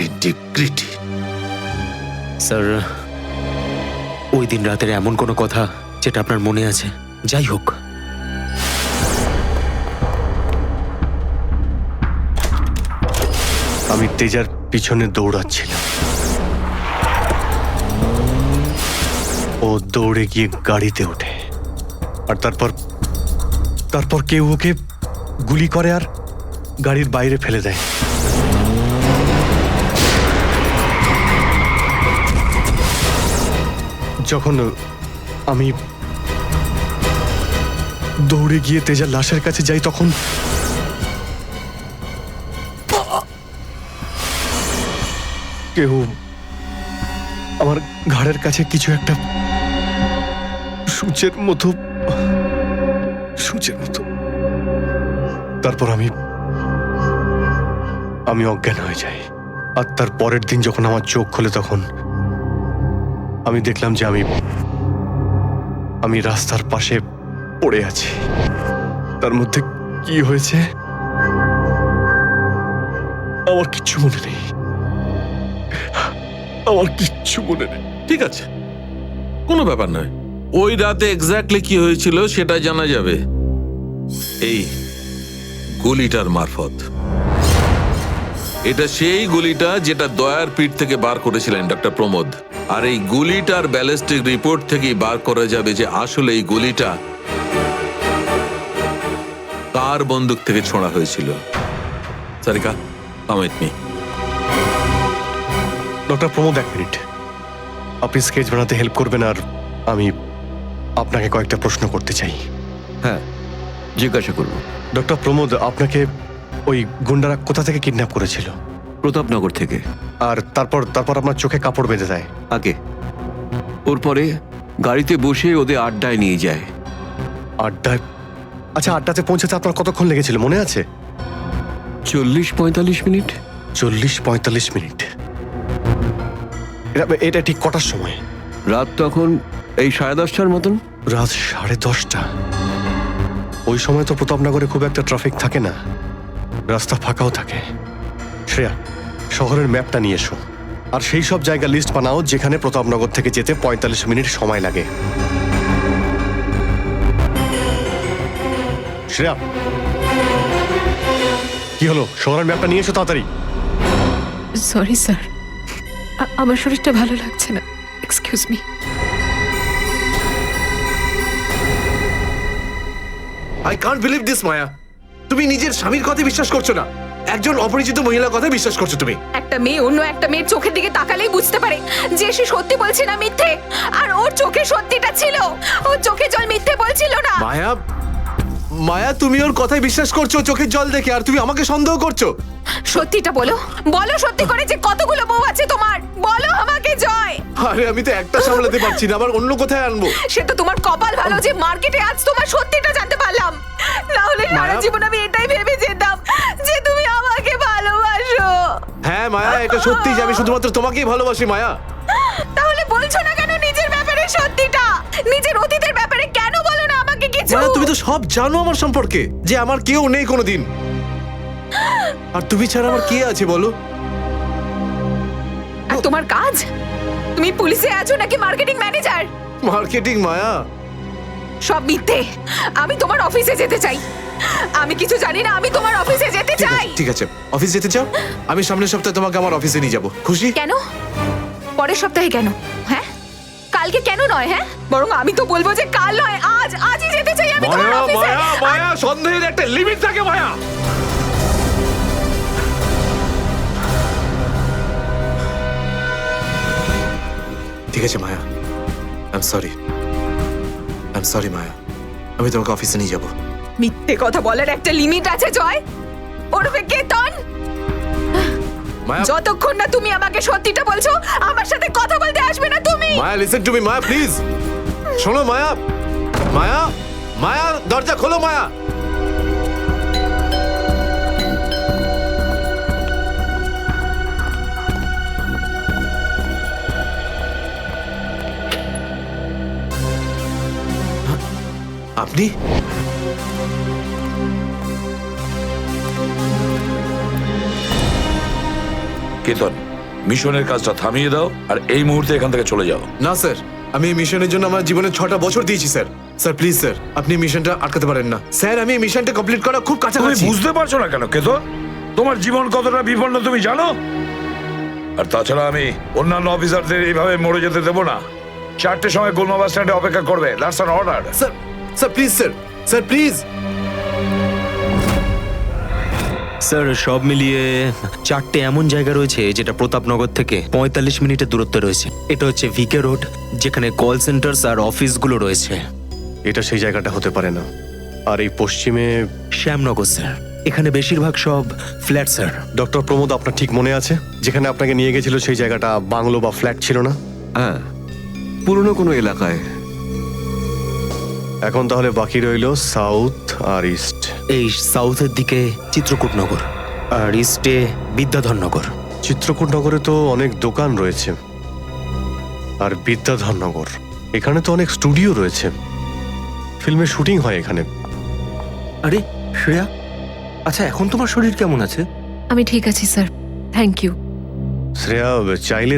ইন্টিগ্রিটি। স্যার, ওই দিন রাতের এমন কোনো কথা যেটা আপনার মনে আছে? যাই হোক, আমি তেজার পিছনে দৌড়াচ্ছিলাম। ও দৌড়ে গিয়ে গাড়িতে ওঠে, আর তারপর কেউ ওকে গুলি করে আর গাড়ির বাইরে ফেলে দেয়। যখন আমি দৌড়ে গিয়ে তেজার লাশের কাছে যাই, তখন কেউ আমার ঘাড়ের কাছে কিছু একটা সূচের মতো। তারপর আমি অজ্ঞান হয়ে যাই। আর তার পরের দিন যখন আমার চোখ খোলে তখন আমি দেখলাম যে আমি রাস্তার পাশে পড়ে আছি। তার মধ্যে কি হয়েছে আমার কিচ্ছু মনে নেই। ঠিক আছে, কোনো ব্যাপার নয়। ওই রাতে এক্স্যাক্টলি কি হয়েছিল সেটা জানা যাবে এই গুলিটার মারফত। এটা সেই গুলিটা যেটা দয়ার পিঠ থেকে বার করেছিলেন ডক্টর প্রমোদ। আর এই গুলিটার ব্যালিস্টিক রিপোর্ট থেকেই বার করা যাবে যে আসলে এই গুলিটা কার বন্দুক থেকে ছোঁড়া হয়েছিল। Sarika, come with me. Doctor Pramod, এক মিনিট। আপনি স্কেচ বানাতে হেল্প করবেন, আর আমি আপনাকে কয়েকটা প্রশ্ন করতে চাই। হ্যাঁ, জিজ্ঞাসা করব। ডক্টর প্রমোদ, আপনাকে ওই গুন্ডারা কোথা থেকে কিডন্যাপ করেছিল? প্রতাপনগর থেকে। আর তারপর আপনার চোখে কাপড় বেঁধে দেয়? আগে ওর পরে গাড়িতে বসে ওদের আড্ডায় নিয়ে যায়। আড্ডায়? আচ্ছা, আড্ডাতে পৌঁছাতে আপনার কতক্ষণ লেগেছিল মনে আছে? 40-45 মিনিট। 40-45 মিনিট? এটা ঠিক কটার সময়? রাত তখন এই 10:30টার মতন। রাত 10:30টা? ওই সময় তো প্রতাপনগরে খুব একটা ট্রাফিক থাকে না, রাস্তা ফাঁকাও থাকে। শ্রেয়া, শহরের ম্যাপটা নিয়ে এসো, আর সেই সব জায়গা লিস্ট বানাও যেখানে প্রতাপনগর থেকে যেতে 45 মিনিট সময় লাগে। শ্রেয়া, কি হলো? শহরের ম্যাপটা নিয়ে এসো তাড়াতাড়ি। সরি স্যার, আমার শরীরটা ভালো লাগছে না, excuse me. I can't believe this Maya, তুমি নিজের স্বামীর কথা বিশ্বাস করছো না, একজন অপরিচিত মহিলার কথা বিশ্বাস করছো তুমি। একটা মেয়ে অন্য একটা মেয়ের চোখের দিকে তাকালেই বুঝতে পারে যে সে সত্যি বলছে না মিথ্যে। আর ওর চোখে সত্যিটা ছিল, ওর চোখে জল মিথ্যে বলছিল না। মায়া, মায়া তুমি ওর কথায় বিশ্বাস করছো চোখের জল দেখে, আর তুমি আমাকে সন্দেহ করছো। সত্যিটা বলো, বলো সত্যি করে যে কতগুলো বউ আছে তোমার, বলো আমাকে জয়। আরে আমি তো একটা সামলাতে পারছি না, আবার অন্য কোথায় আনবো? সে তো তোমার কপাল ভালো যে মার্কেটে আজ তোমার সত্যিটা জানতে পারলাম, না হলে সারা জীবন আমি এটাই ভেবে যেতাম যে তুমি আমাকে ভালোবাসো। হ্যাঁ মায়া, এটা সত্যি যে আমি শুধুমাত্র তোমাকেই ভালোবাসি মায়া। তাহলে বলছো না কেন নিজের ব্যাপারে সত্যিটা? নিজের অতীতের ব্যাপারে কেন বলো না আমাকে কিছু? মায়া, তুমি তো সব জানো আমার সম্পর্কে, যে আমার কেউ নেই কোনোদিন, আর তুমি ছাড়া আমার কে আছে বলো? আর তোমার কাজ? তুমি পুলিশে আছো নাকি মার্কেটিং ম্যানেজার? মার্কেটিং মায়া, সব মিথ্যে। আমি তোমার অফিসে যেতে চাই। আমি কিছু জানি না, আমি তোমার অফিসে যেতে চাই। ঠিক আছে, অফিস যেতে চাও? আমি সামনের সপ্তাহে তোমাকে আমার অফিসে নিয়ে যাব, খুশি? কেন? পরের সপ্তাহে কেন? হ্যাঁ, কালকে কেন নয়? হ্যাঁ, বরং আমি তো বলবো যে কাল নয়, আজই যেতে চাই আমি তোমার মায়া অফিসে। মায়া মায়া, সন্দেহের একটা লিমিট থাকে মায়া। ঠিক আছে মায়া, আই এম সরি মায়া, আমি তোমাকে অফিসে নিয়ে যাব। মিথ্যে কথা বলার একটা লিমিট আছে জয়, ওরফে কেতন। মায়া, যতক্ষণ না তুমি আমাকে সত্যিটা বলছো, আমার সাথে কথা বলতে আসবে না তুমি। Maya listen to me Maya, please শোনো মায়া। মায়া, মায়া দরজা খোলো মায়া। আপনি? কেতন, মিশনের কাজটা থামিয়ে দাও আর এই মুহূর্তে এখান থেকে চলে যাও। না স্যার, আমি এই মিশনের জন্য আমার জীবনে 6টা বছর দিয়েছি স্যার। স্যার প্লিজ স্যার, আপনি মিশনটা আটকাতে পারেন না স্যার। আমি এই মিশনটা কমপ্লিট করা খুব তুমি কাছাকাছি। বুঝতে পারছো না কেন কেতন? তোমার জীবন কতটা বিপন্ন তুমি জানো? আর তাছাড়া আমি অন্যান্য অফিসারদের এইভাবে মরে যেতে দেবো না। 4টের সময় গোলমা বাস স্ট্যান্ডে অপেক্ষা করবে, that's an order. Sir, sir please sir, sir please. Sir, সব মিলিয়ে 4টে এমন জায়গা রয়েছে যেটা প্রতাপনগর থেকে 45 মিনিটের দূরত্বে রয়েছে। এটা হচ্ছে ভিকে রোড, যেখানে কল সেন্টার্স আর অফিসগুলো রয়েছে। এটা সেই জায়গাটা হতে পারে না। আর এই পশ্চিমে শ্যামনগর স্যার, এখানে বেশিরভাগ সব ফ্ল্যাট স্যার। ডক্টর প্রমোদ, আপনার ঠিক মনে আছে যেখানে আপনাকে নিয়ে গেছিল সেই জায়গাটা বাংলো বা ফ্ল্যাট ছিল না? হ্যাঁ, পুরনো কোনো এলাকায়। এখন তাহলে বাকি রইল সাউথ আর ইস্ট। এই সাউথের দিকে চিত্রকূটনগর আর ইস্টে বিদ্যাধরনগর। চিত্রকূটনগরে তো অনেক দোকান রয়েছে, আর বিদ্যাধরনগর এখানে তো অনেক স্টুডিও রয়েছে, ফিল্মের শুটিং হয় এখানে। আরে শ্রেয়া, আচ্ছা এখন তোমার শরীর কেমন আছে? আমি ঠিক আছি স্যার, থ্যাংক ইউ। শ্রেয়া, চাইলে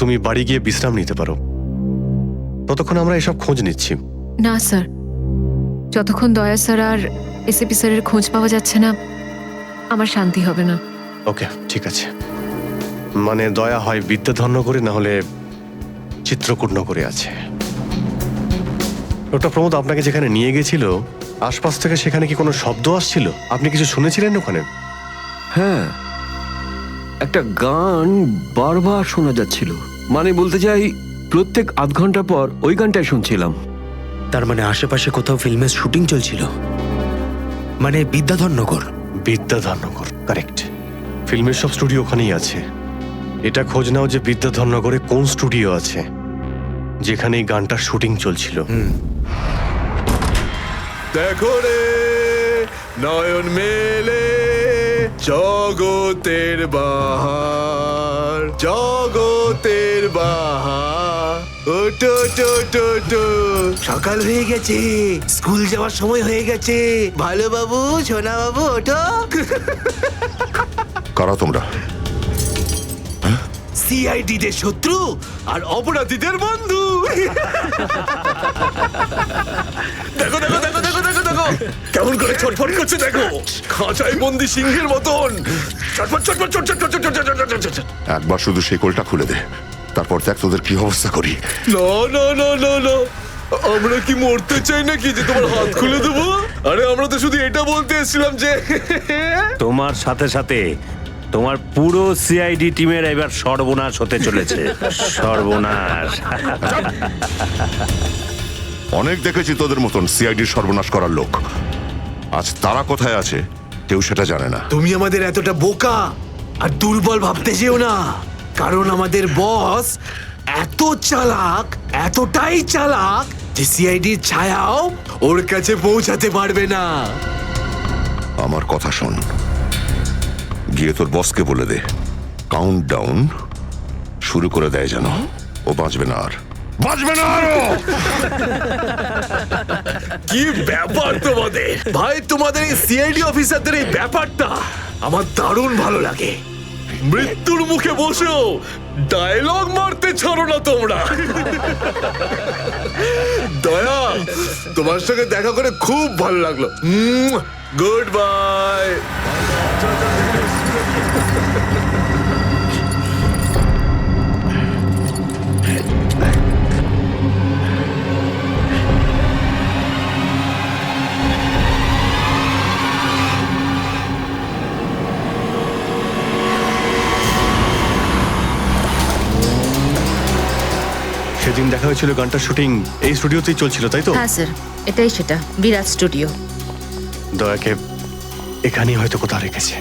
তুমি বাড়ি গিয়ে বিশ্রাম নিতে পারো, ততক্ষণ আমরা এসব খোঁজ নিচ্ছি। না স্যার, যতক্ষণ দয়া স্যার আর এসিপি স্যারের খোঁজ পাওয়া যাচ্ছে না, আমার শান্তি হবে না। ওকে, ঠিক আছে। মানে দয়া হয় বিদ্যাধরনগরে, না হলে চিত্রকূটনগরে আছে। ডক্টর প্রমোদ আপনাকে যেখানে নিয়ে গেছিল, আশপাশ থেকে সেখানে কি কোনো শব্দ আসছিল? আপনি কিছু শুনেছিলেন ওখানে? হ্যাঁ, একটা গান বারবার শোনা যাচ্ছিল। মানে বলতে চাই, প্রত্যেক আধ ঘন্টা পর ওই গানটাই শুনছিলাম। তার মানে আশেপাশে কোথাও ফিল্মের শুটিং চলছিল, মানে বিদ্যাধরনগর। বিদ্যাধরনগর, কারেক্ট। ফিল্মের সব স্টুডিও ওখানেই আছে। এটা খোঁজ নাও যে বিদ্যাধরনগরে কোন স্টুডিও আছে যেখানে এই গানটার শুটিং চলছিল। দেখো রে নয়ন মেলে জগতের বাহার, জগতের বাহার, ওটো টো টো টো। সকাল হয়ে গেছে, স্কুল যাওয়ার সময় হয়ে গেছে। ভালো বাবু, সোনা বাবু, ওঠো। কারা তোমরা? সিআইডি দের শত্রু আর অপরাধীদের বন্ধু। দেখো দেখো দেখো দেখো দেখো দেখো কেমন করে ছটফট করছে, দেখো খাঁচায় বন্দি সিংহের মতন ছটফট ছটফট ছটফট ছটফট ছটফট ছটফট। একবার শুধু শেকলটা খুলে দে, তারপর দেখ তোদের কি অবস্থা করি। না না না না না, আমরা কি মরতে চাই নাকি যে তোমার হাত খুলে দেবো? আরে আমরা তো শুধু এটা বলতে এসেছিলাম যে তোমার সাথে সাথে তোমার পুরো সিআইডি টিমের এবার সর্বনাশ হতে চলেছে। সর্বনাশ। অনেক দেখেছি তোদের মতন সিআইডির সর্বনাশ করার লোক। আজ তারা কোথায় আছে কেউ সেটা জানে না। তুমি আমাদের এতটা বোকা আর দুর্বল ভাবতে যেও না, কারণ আমাদের বস এত চালাক, এতটাই চালাক যে সিআইডির ছায়াও ওর কাছে পৌঁছাতে পারবে না। আমার কথা শোন, গিয়ে তোর বসকে বলে দে কাউন্ট ডাউন শুরু করে দেয় যেন ও বাঁচবে না আর, বাঁচবে না আরো। কি ব্যাপার তোমাদের ভাই, তোমাদের এই সিআইডি অফিসারদের এই ব্যাপারটা আমার দারুণ ভালো লাগে। মৃত্যুর মুখে বসেও ডায়লগ মারতে ছাড়ো না তোমরা। দয়া, তোমার সঙ্গে দেখা করে খুব ভালো লাগলো। Good bye. সেদিন দেখা হয়েছিল গানটার শুটিং এই স্টুডিওতেই চলছিল, তাই তো? হ্যাঁ স্যার, এটাই সেটা, বিরাট স্টুডিও। দয়াকে এখানেই হয়তো কোথাও রেখেছে।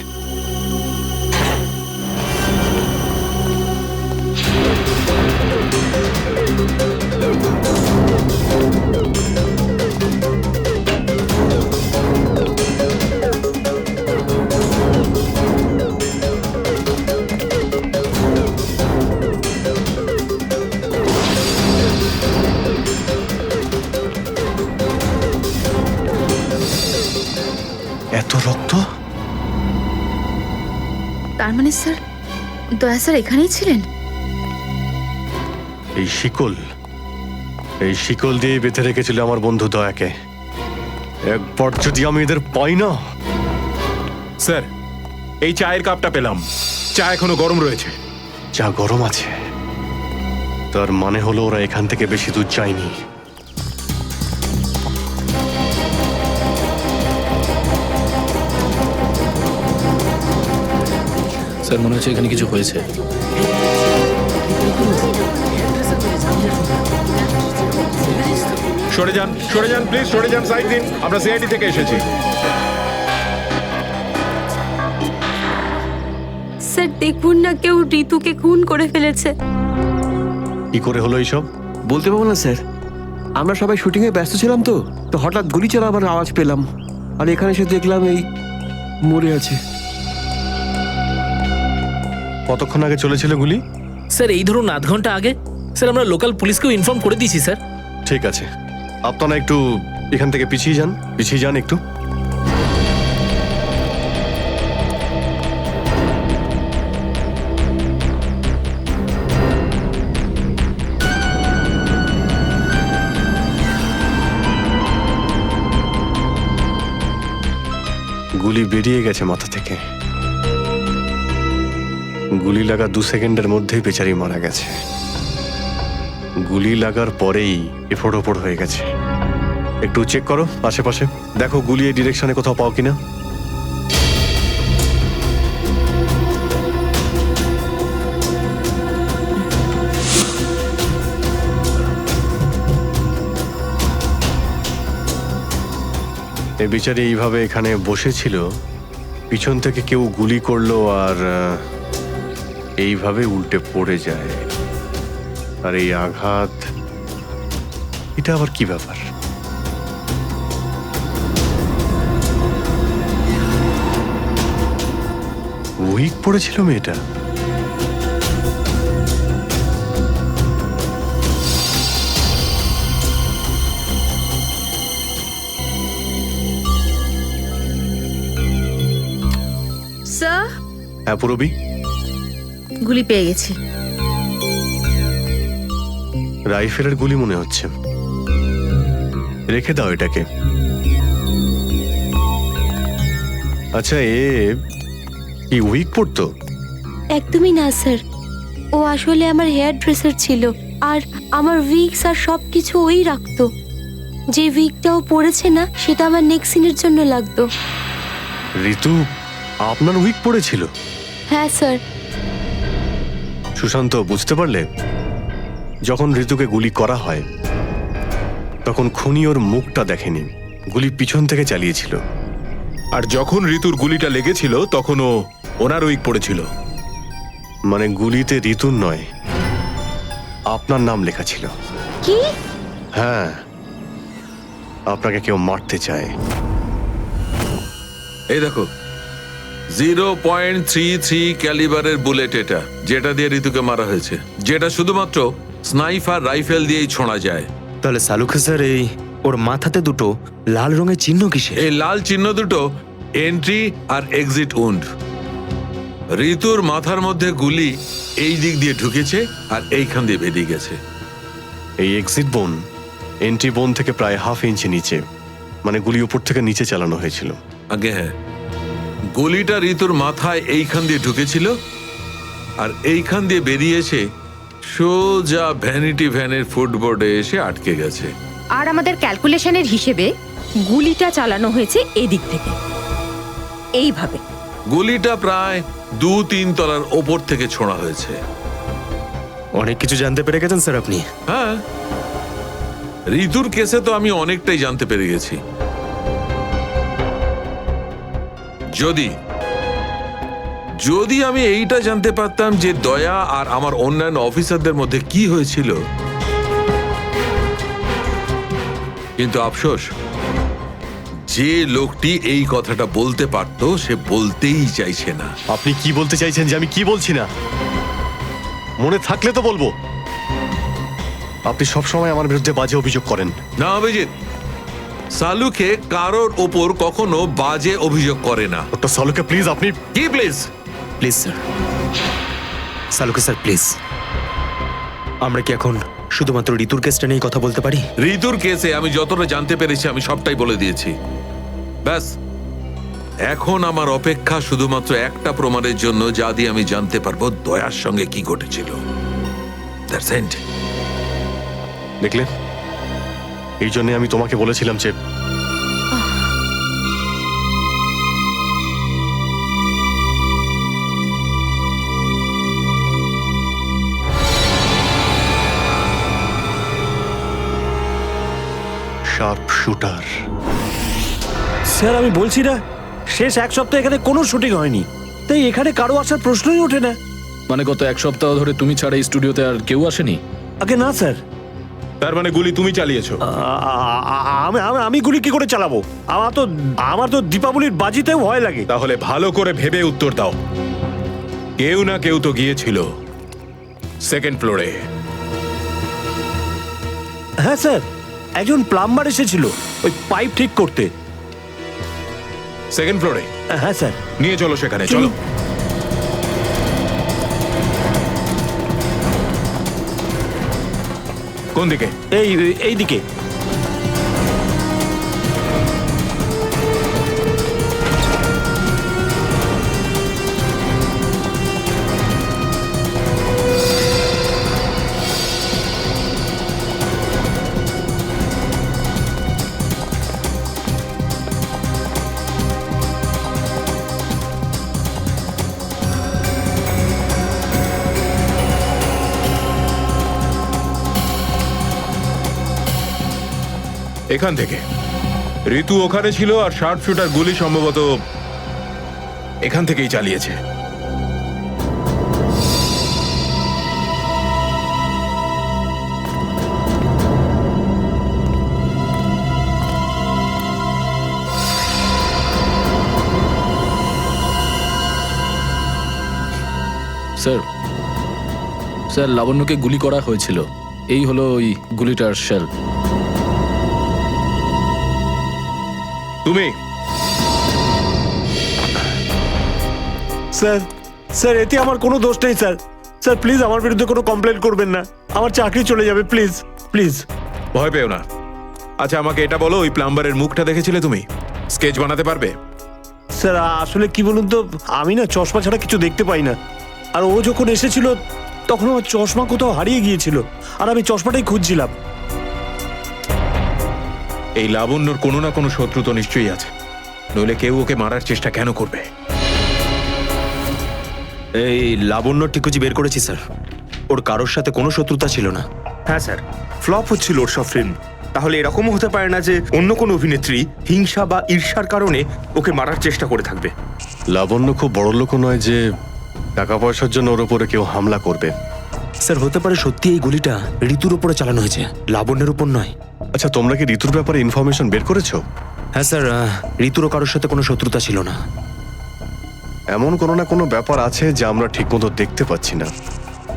এত রক্ত? তার মানে স্যার, দয়া স্যার এখানেই ছিলেন? এই শিকল দিয়ে বেঁধে রেখেছিল আমার বন্ধু দয়াকে। একবার যদি আমি এদের পাই না। স্যার, এই চায়ের কাপটা পেলাম, চা এখনো গরম রয়েছে। চা গরম আছে, তার মানে হলো ওরা এখান থেকে বেশি দূর যায়নি। স্যার মনে হচ্ছে এখানে কিছু হয়েছে। সরে যান, সরে যান প্লিজ, সরে যান, সাইড দিন, আমরা সিআইডি থেকে এসেছি। স্যার দেখুন না, কেউ ঋতুকে খুন করে ফেলেছে। কি করে হলো এইসব? বলতে পারবো না স্যার, আমরা সবাই শুটিং এ ব্যস্ত ছিলাম তো তো হঠাৎ গুলি চালাবার আওয়াজ পেলাম, আর এখানে এসে দেখলাম এই মরে আছে। কতক্ষণ আগে চলেছিল গুলি? স্যার এই ধরুন আধ ঘন্টা আগে। স্যার আমরা লোকাল পুলিশকেও ইনফর্ম করে দিয়েছি স্যার। ঠিক আছে, আপনারা একটু এখান থেকে পিছিয়ে যান একটু। গুলি বেরিয়ে গেছে মাথা থেকে। গুলি লাগা 2 সেকেন্ডের মধ্যেই বেচারি মারা গেছে। গুলি লাগার পরেই এফোড় ওপড় হয়ে গেছে। একটু চেক করো আশেপাশে, দেখো গুলি এই ডিরেকশনে কোথাও পাও কিনা। এই বিচারে এইভাবে এখানে বসেছিল, পিছন থেকে কেউ গুলি করলো আর এইভাবে উল্টে পড়ে যায়। আর এই আঘাত, এটা আবার কি ব্যাপার? উইক পড়েছিল মেয়েটা? স্যার, হ্যাঁ পুরবি, গুলি পেয়ে গেছি। রাইফেলের গুলি মনে হচ্ছে। রেখে দাও এটাকে। আচ্ছা, কি উইক পড়তো? একদমই না স্যার, ও আসলে আমার হেয়ার ড্রেসার ছিল, আর আমার উইগস আর সবকিছু ওই রাখতো। যে উইগটা ও পরেছে না, সেটা আমার নেক্সট সিনের জন্য লাগতো। ঋতু আপনার উইক পড়েছিল? হ্যাঁ স্যার। সুশান্ত, বুঝতে পারলে? যখন ঋতুকে গুলি করা হয় তখন খুনি ওর মুখটা দেখেনি, গুলি পিছন থেকে চালিয়েছিল। আর যখন ঋতুর গুলিটা লেগেছিল তখন ওনার উইক পড়েছিল। মানে গুলিতে ঋতুর নয়, আপনার নাম লেখা ছিল। কি? হ্যাঁ, আপনাকে কেউ মারতে চায়। এই দেখো, 0.33 ক্যালিবারের বুলেট এটা, যেটা দিয়ে ঋতুকে মারা হয়েছে, যেটা শুধুমাত্র স্নাইপার রাইফেল দিয়েই ছোঁড়া যায়। তাহলে সালুখে স্যার, ওর মাথাতে দুটো লাল রঙের চিহ্ন কিসে? এই লাল চিহ্ন দুটো এন্ট্রি আর এক্সিট উন্ড। ঋতুর মাথার মধ্যে গুলি এই দিক দিয়ে ঢুকেছে আর এইখান দিয়ে বেরিয়ে গেছে। এই এক্সিট বোন এন্ট্রি বোন থেকে প্রায় হাফ ইঞ্চি নিচে, মানে গুলি উপর থেকে নিচে চালানো হয়েছিল। আগে হ্যাঁ, গুলিটা ঋতুর মাথায় এইখান দিয়ে ঢুকেছিল আর এইখান দিয়ে বেরিয়ে এসে সোজা ভ্যানিটি ভ্যানের ফুটবোর্ডে এসে আটকে গেছে। আর আমাদের ক্যালকুলেশনের হিসেবে গুলিটা চালানো হয়েছে এদিক থেকে, এইভাবে। গুলিটা প্রায় 2-3 তলার ওপর থেকে ছোঁড়া হয়েছে। অনেক কিছু জানতে পেরে গেছেন স্যার আপনি। হ্যাঁ, ঋতুর কেসে তো আমি অনেকটাই জানতে পেরে গেছি। যদি আমি এইটা জানতে পারতাম যে দয়া আর আমার অন্যান্য অফিসারদের মধ্যে কি হয়েছিল, কিন্তু আফসোস, যে লোকটি এই কথাটা বলতে পারতো সে বলতেই চাইছে না। আপনি কি বলতে চাইছেন যে আমি কি বলছি না? মনে থাকলে তো বলবো। আপনি সবসময় আমার বিরুদ্ধে বাজে অভিযোগ করেন। না অভিজিৎ, সালুকে কারোর ওপর কখনো বাজে অভিযোগ করে না। ওটা সালুকে প্লিজ, আপনি কি please? Please sir, Salunke sir please, আমরা কি এখন শুধুমাত্র ঋতুর কেসটা নিয়ে কথা বলতে পারি? ঋতুর কেসে আমি যতটা জানতে পেরেছি আমি সবটাই বলে দিয়েছি। ব্যাস, এখন আমার অপেক্ষা শুধুমাত্র একটা প্রমাণের জন্য, যা দিয়ে আমি জানতে পারবো দয়ার সঙ্গে কি ঘটেছিল। That's it. দেখলে, এই জন্য আমি তোমাকে বলেছিলাম যে শার্প শুটার। স্যার, আমি বলছি না, শেষ এক সপ্তাহ এখানে কোনো শুটিং হয়নি, তাই এখানে কারো আসার প্রশ্নই ওঠে না। মানে গত এক সপ্তাহ ধরে তুমি ছাড়া এই স্টুডিওতে আর কেউ আসেনি? আগে না স্যার। তার মানে গুলি তুমি চালিয়েছো? আমি গুলি কি করে চালাবো? আমার তো দীপাবলির বাজিতেও ভয় লাগে। তাহলে ভালো করে ভেবে উত্তর দাও। কেউ না কেউ তো গিয়েছিল সেকেন্ড ফ্লোরে। হ্যাঁ স্যার, একজন প্লাম্বার এসেছিল ওই পাইপ ঠিক করতে। সেকেন্ড ফ্লোরে? হ্যাঁ স্যার। নিয়ে চলো সেখানে, চলো। কোন দিকে? এই দিকে। এখান থেকে ঋতু ওখানে ছিল আর শার্প শুটার গুলি সম্ভবত এখান থেকেই চালিয়েছে। স্যার স্যার লাবণ্যকে গুলি করা হয়েছিল, এই হলো ওই গুলিটার শেল। তুমি স্যার স্যার এতে আমার কোনো দোষ নেই স্যার। স্যার প্লিজ আমার বিরুদ্ধে কোনো কমপ্লেন করবেন না, আমার চাকরি চলে যাবে, প্লিজ প্লিজ। ভয় পেও না। আচ্ছা আমাকে এটা বলো, ওই প্লাম্বারের মুখটা দেখেছিলে তুমি? স্কেচ বানাতে পারবে? স্যার আসলে কি বলুন তো, আমি না চশমা ছাড়া কিছু দেখতে পাই না। আর ও যখন এসেছিল তখন আমার চশমা কোথাও হারিয়ে গিয়েছিল, আর আমি চশমাটাই খুঁজছিলাম। এই লাবণ্যর কোনো না কোনো শত্রু তো নিশ্চয়ই আছে, নইলে কেউ ওকে মারার চেষ্টা কেন করবে? এই লাবণ্য টিকুজি বের করেছি স্যার, ওর কারোর সাথে কোনো শত্রুতা ছিল না। হ্যাঁ স্যার, ফ্লপ হচ্ছিল ওর সব ফিল্ম। তাহলে এরকমও হতে পারে না যে অন্য কোনো অভিনেত্রী হিংসা বা ঈর্ষার কারণে ওকে মারার চেষ্টা করে থাকবে। লাবণ্য খুব বড় লোক নয় যে টাকা পয়সার জন্য ওর উপরে কেউ হামলা করবে। স্যার হতে পারে সত্যি এই গুলিটা ঋতুর উপরে চালানো হয়েছে, লাবণ্যের উপর নয়। আচ্ছা তোমরা কি ঋতুর ব্যাপারে ইনফরমেশন বের করেছো? হ্যাঁ স্যার, ঋতুরও কারোর সাথে কোনো শত্রুতা ছিল না। এমন কোনো না কোনো ব্যাপার আছে যা আমরা ঠিকমতো দেখতে পাচ্ছি না।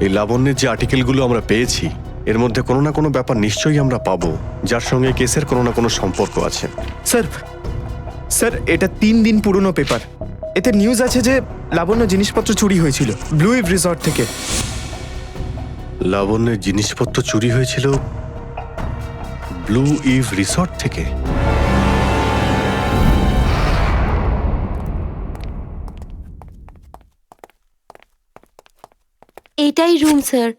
এই লাবণ্যের যে আর্টিকেলগুলো আমরা পেয়েছি এর মধ্যে কোনো না কোনো ব্যাপার নিশ্চয়ই আমরা পাবো যার সঙ্গে কেসের কোনো না কোনো সম্পর্ক আছে। স্যার স্যার এটা 3 দিন পুরনো পেপার। এতে নিউজ আছে যে লাবণ্য জিনিসপত্র চুরি হয়েছিল ব্লু ইভ রিসর্ট থেকে। লাবণ্যের জিনিসপত্র চুরি হয়েছিল ব্লু ইভ রিসর্ট থেকে? এটাই রুম স্যার।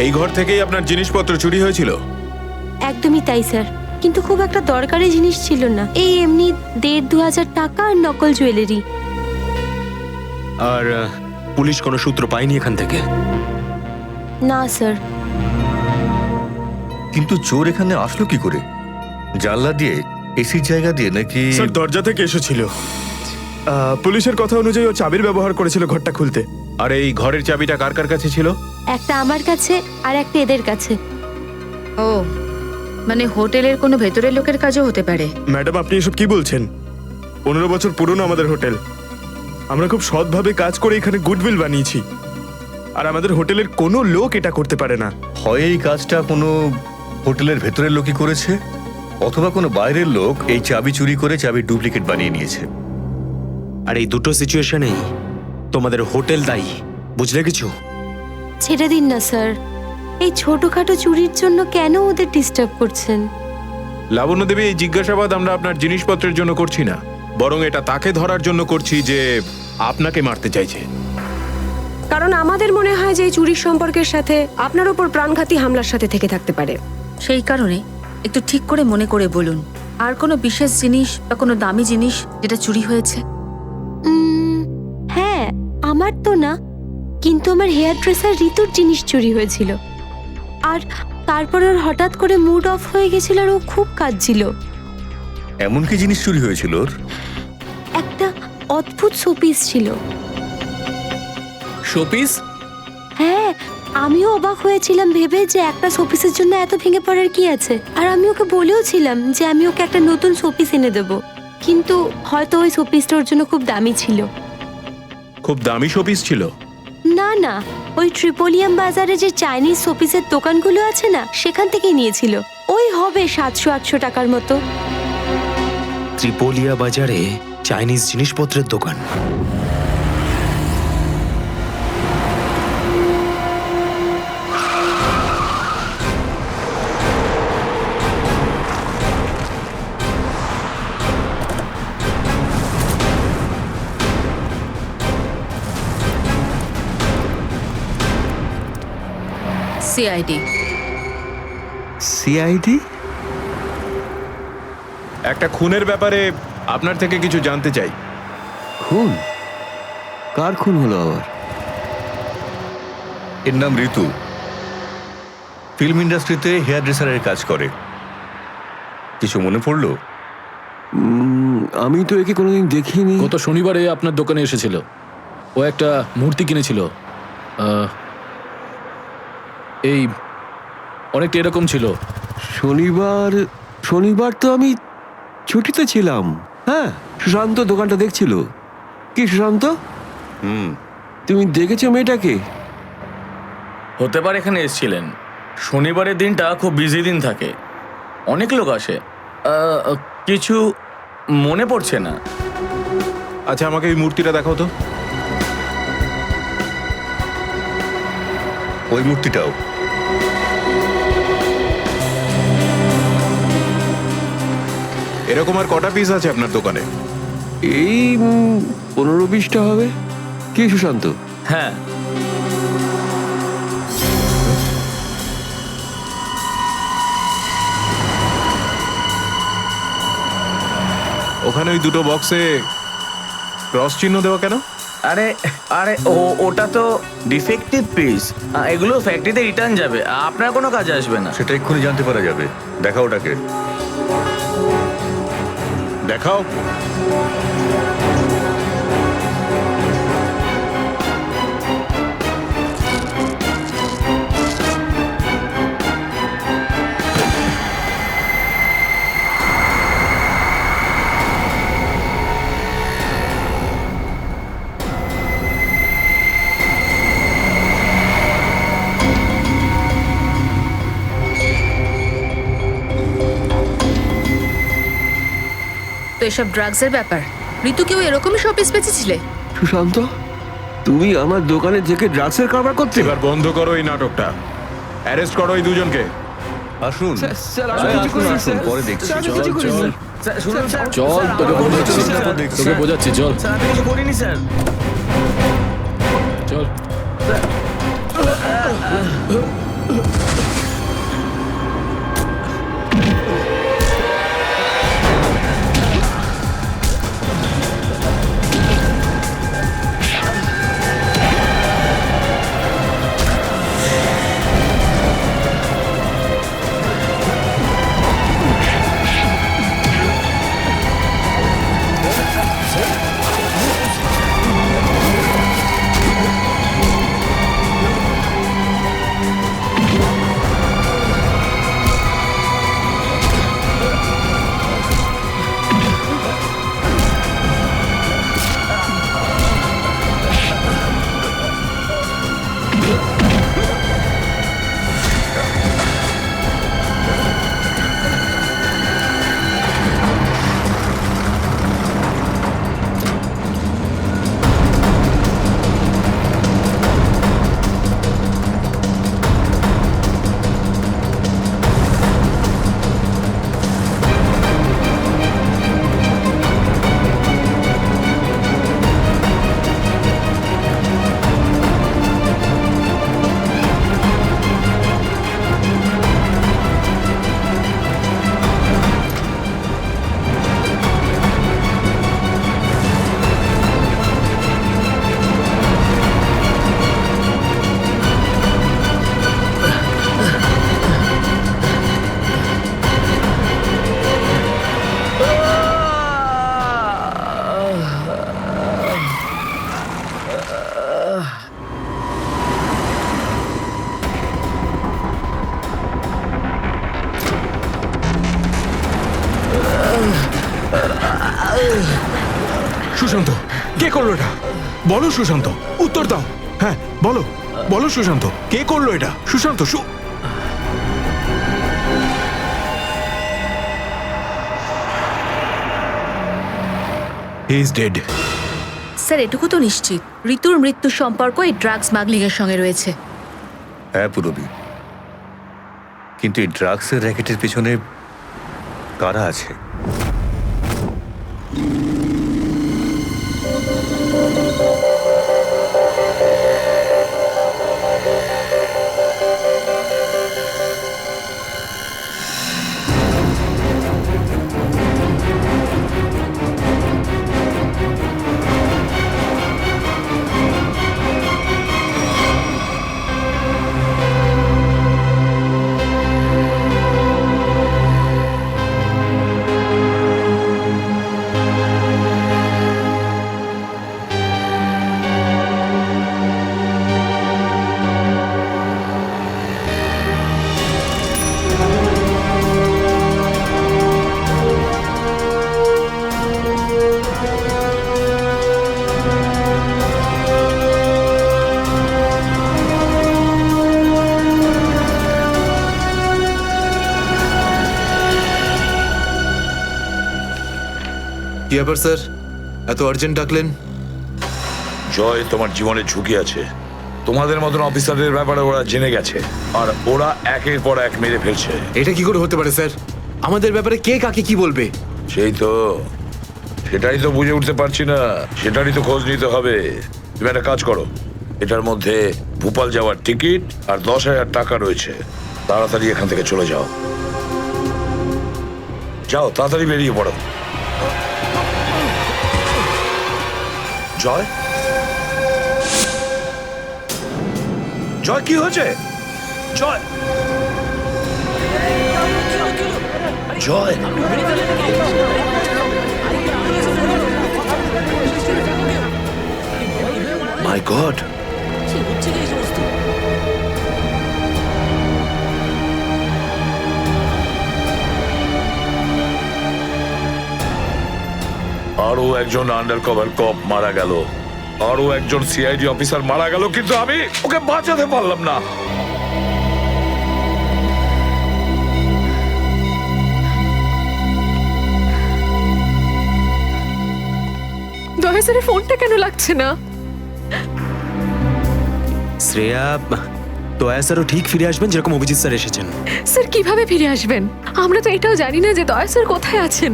এই ঘর থেকেই আপনার জিনিসপত্র চুরি হয়েছিল? একদমই তাই স্যার, কিন্তু খুব একটা দরকারি জিনিস ছিল না, এই এমনি 1,500-2,000 টাকা আর নকল জুয়েলারি। আর পুলিশ কোনো সূত্র পায়নি এখান থেকে? না স্যার। কিন্তু চোর এখানে আসলো কি করে? জানলা দিয়ে, এসির জায়গা দিয়ে নাকি? স্যার দরজা থেকে এসেছিল। পুলিশের কথা অনুযায়ী ও চাবির ব্যবহার করেছিল ঘরটা খুলতে। আর এই ঘরের চাবিটা কার কার কাছে ছিল? একটা আমার কাছে আর একটা এদের কাছে। ও মানে হোটেলের কোনো ভেতরের লোকের কাজও হতে পারে। ম্যাডাম আপনি এসব কি বলছেন? 15 বছর পুরনো আমাদের হোটেল, আমরা খুব সৎভাবে কাজ করে এখানে গুডউইল বানিয়েছি, আর আমাদের হোটেলের কোনো লোক এটা করতে পারে না। হয় এই কাজটা কোনো হোটেলের ভেতরের লোকই করেছে, অথবা কোনো বাইরের লোক এই চাবি চুরি করে চাবির ডুপ্লিকেট বানিয়ে নিয়েছে। আর এই দুটো সিচুয়েশনেই তোমাদের হোটেল দায়ী, বুঝলে কিছু? ছেড়ে দিন না স্যার, এই ছোটখাটো চুরির জন্য কেন ওদের ডিস্টার্ব করছেন? লাবণ্য দেবী, এই জিজ্ঞাসাবাদ আমরা আপনার জিনিসপত্রের জন্য করছি না, বরং এটা তাকে ধরার জন্য করছি যে আপনাকে মারতে চাইছে। কারণ আমাদের মনে হয় যে এই চুরির সম্পর্কের সাথে আপনার উপর প্রাণঘাতী হামলার সাথে থেকে থাকতে পারে। সেই কারণে একটু ঠিক করে মনে করে বলুন, আর কোনো বিশেষ জিনিস বা কোনো দামি জিনিস যেটা চুরি হয়েছে? হ্যাঁ, আমার তো না, কিন্তু আমার হেয়ার ড্রেসার ঋতুর জিনিস চুরি হয়েছিল। আর তারপর ওর হঠাৎ করে মুড অফ হয়ে গেছিল আর ও খুব কাঁদছিল। এমন কি জিনিস চুরি হয়েছিল ওর? একটা অদ্ভুত শোপিস ছিল। শোপিস? হ্যাঁ, আমিও অবাক হয়েছিলাম ভেবে যে একটা শোপিসের জন্য এত ভেঙে পড়ার কি আছে। আর আমি ওকে বলেও ছিলাম যে আমি ওকে একটা নতুন শোপিস এনে দেবো, কিন্তু হয়তো ওই শোপিসটা ওর জন্য খুব দামি ছিল। খুব দামি শোপিস ছিল? না না, ওই ট্রিপোলিয়াম বাজারে যে চাইনিজ শোপিসের দোকানগুলো আছে না, সেখান থেকেই নিয়েছিল। ওই হবে 700-800 টাকার মতো। ত্রিপোলিয়া বাজারে চাইনিজ জিনিসপত্রের দোকান? সিআইডি। সিআইডি? একটা খুনের ব্যাপারে আপনার থেকে কিছু জানতে চাই। খুন? কার খুন হলো আবার? এর নাম ঋতু, ফিল্ম ইন্ডাস্ট্রিতে হেয়ার ড্রেসারের কাজ করে। কিছু মনে পড়লো? আমি তো একে কোনোদিন দেখিনি। গত শনিবারে আপনার দোকানে এসেছিল। ও একটা মূর্তি কিনেছিল, এই অনেকটা এরকম ছিল। শনিবার তো আমি ছুটিতে ছিলাম। হ্যাঁ, সুশান্ত দোকানটা দেখছিল। কি সুশান্ত, তুমি দেখেছো মেয়েটাকে? হতে পারে এখানে এসেছিলেন। শনিবারের দিনটা খুব বিজি দিন থাকে, অনেক লোক আসে। কিছু মনে পড়ছে না। আচ্ছা, আমাকে এই মূর্তিটা দেখাও তো। ওই মূর্তিটাও এরকম আর কটা পিস আছে আপনার দোকানে? এই 15-20টা হবে। কি সুশান্ত? হ্যাঁ, ওখানে ওই দুটো বক্সে ক্রস চিহ্ন দেওয়া কেন? আরে আরে ওটা তো ডিফেক্টিভ পিস, এগুলো ফ্যাক্টরিতে রিটার্ন যাবে, আপনার কোনো কাজে আসবে না। সেটা এক্ষুনি জানতে পারা যাবে। দেখাও ওটাকে, দেখাও। তো এসব ড্রাগসের ব্যাপার, ঋতুকেও এরকমই শপিস বেঁচেছিলে? সুশান্ত, তুমি আমার দোকানে থেকে ড্রাগসের কারবার করতে? এবার বন্ধ করো এই নাটকটা, অ্যারেস্ট করো এই দুজনকে। আসুন, পরে দেখছি। চল, তোকে বোঝাচ্ছি, চল কিছু করিনি স্যার। চল। সুশান্ত, কে করলো এটা? বলো সুশান্ত, উত্তর দাও। হ্যাঁ বলো, বলো সুশান্ত, কে করলো এটা? Sushant, he is dead. Sir, এটুকু তো নিশ্চিত ঋতুর মৃত্যুর সম্পর্ক এই ড্রাগ স্মাগলিং এর সঙ্গে রয়েছে। হ্যাঁ পুরবি, কিন্তু এই ড্রাগসের র্যাকেটের পেছনে কারা আছে? ব্যাপার স্যার, এত আর্জেন্ট ডাকলেন? জয়, তোমার জীবনের ঝুঁকি আছে। তোমাদের মতন অফিসারদের ব্যাপারে ওরা জেনে গেছে, আর ওরা একের পর এক মেরে ফেলছে। এটা কি করে হতে পারে স্যার? আমাদের ব্যাপারে কে কাকে কি বলবে? সেটাই তো বুঝে উঠতে পারছি না। সেটারই তো খোঁজ নিতে হবে। তুমি একটা কাজ করো, এটার মধ্যে ভোপাল যাওয়ার টিকিট আর 10,000 টাকা রয়েছে। তাড়াতাড়ি এখান থেকে চলে যাও। যাও, তাড়াতাড়ি বেরিয়ে পড়ো। জয়, জয়, কি হয়েছে? জয়, জয়, মাই গড, আরো একজন আন্ডার কভার কপ মারা গেল, আরো একজন সিআইডি অফিসার মারা গেল, কিন্তু আমি ওকে বাঁচাতে পারলাম না। দয়া স্যারের ফোনটা কেন লাগছে না? শ্রেয়া, দয়া স্যারও ঠিক ফিরে আসবেন যেরকম অভিজিৎ স্যার এসেছেন। স্যার কিভাবে ফিরে আসবেন? আমরা তো এটাও জানি না যে দয়া স্যার কোথায় আছেন।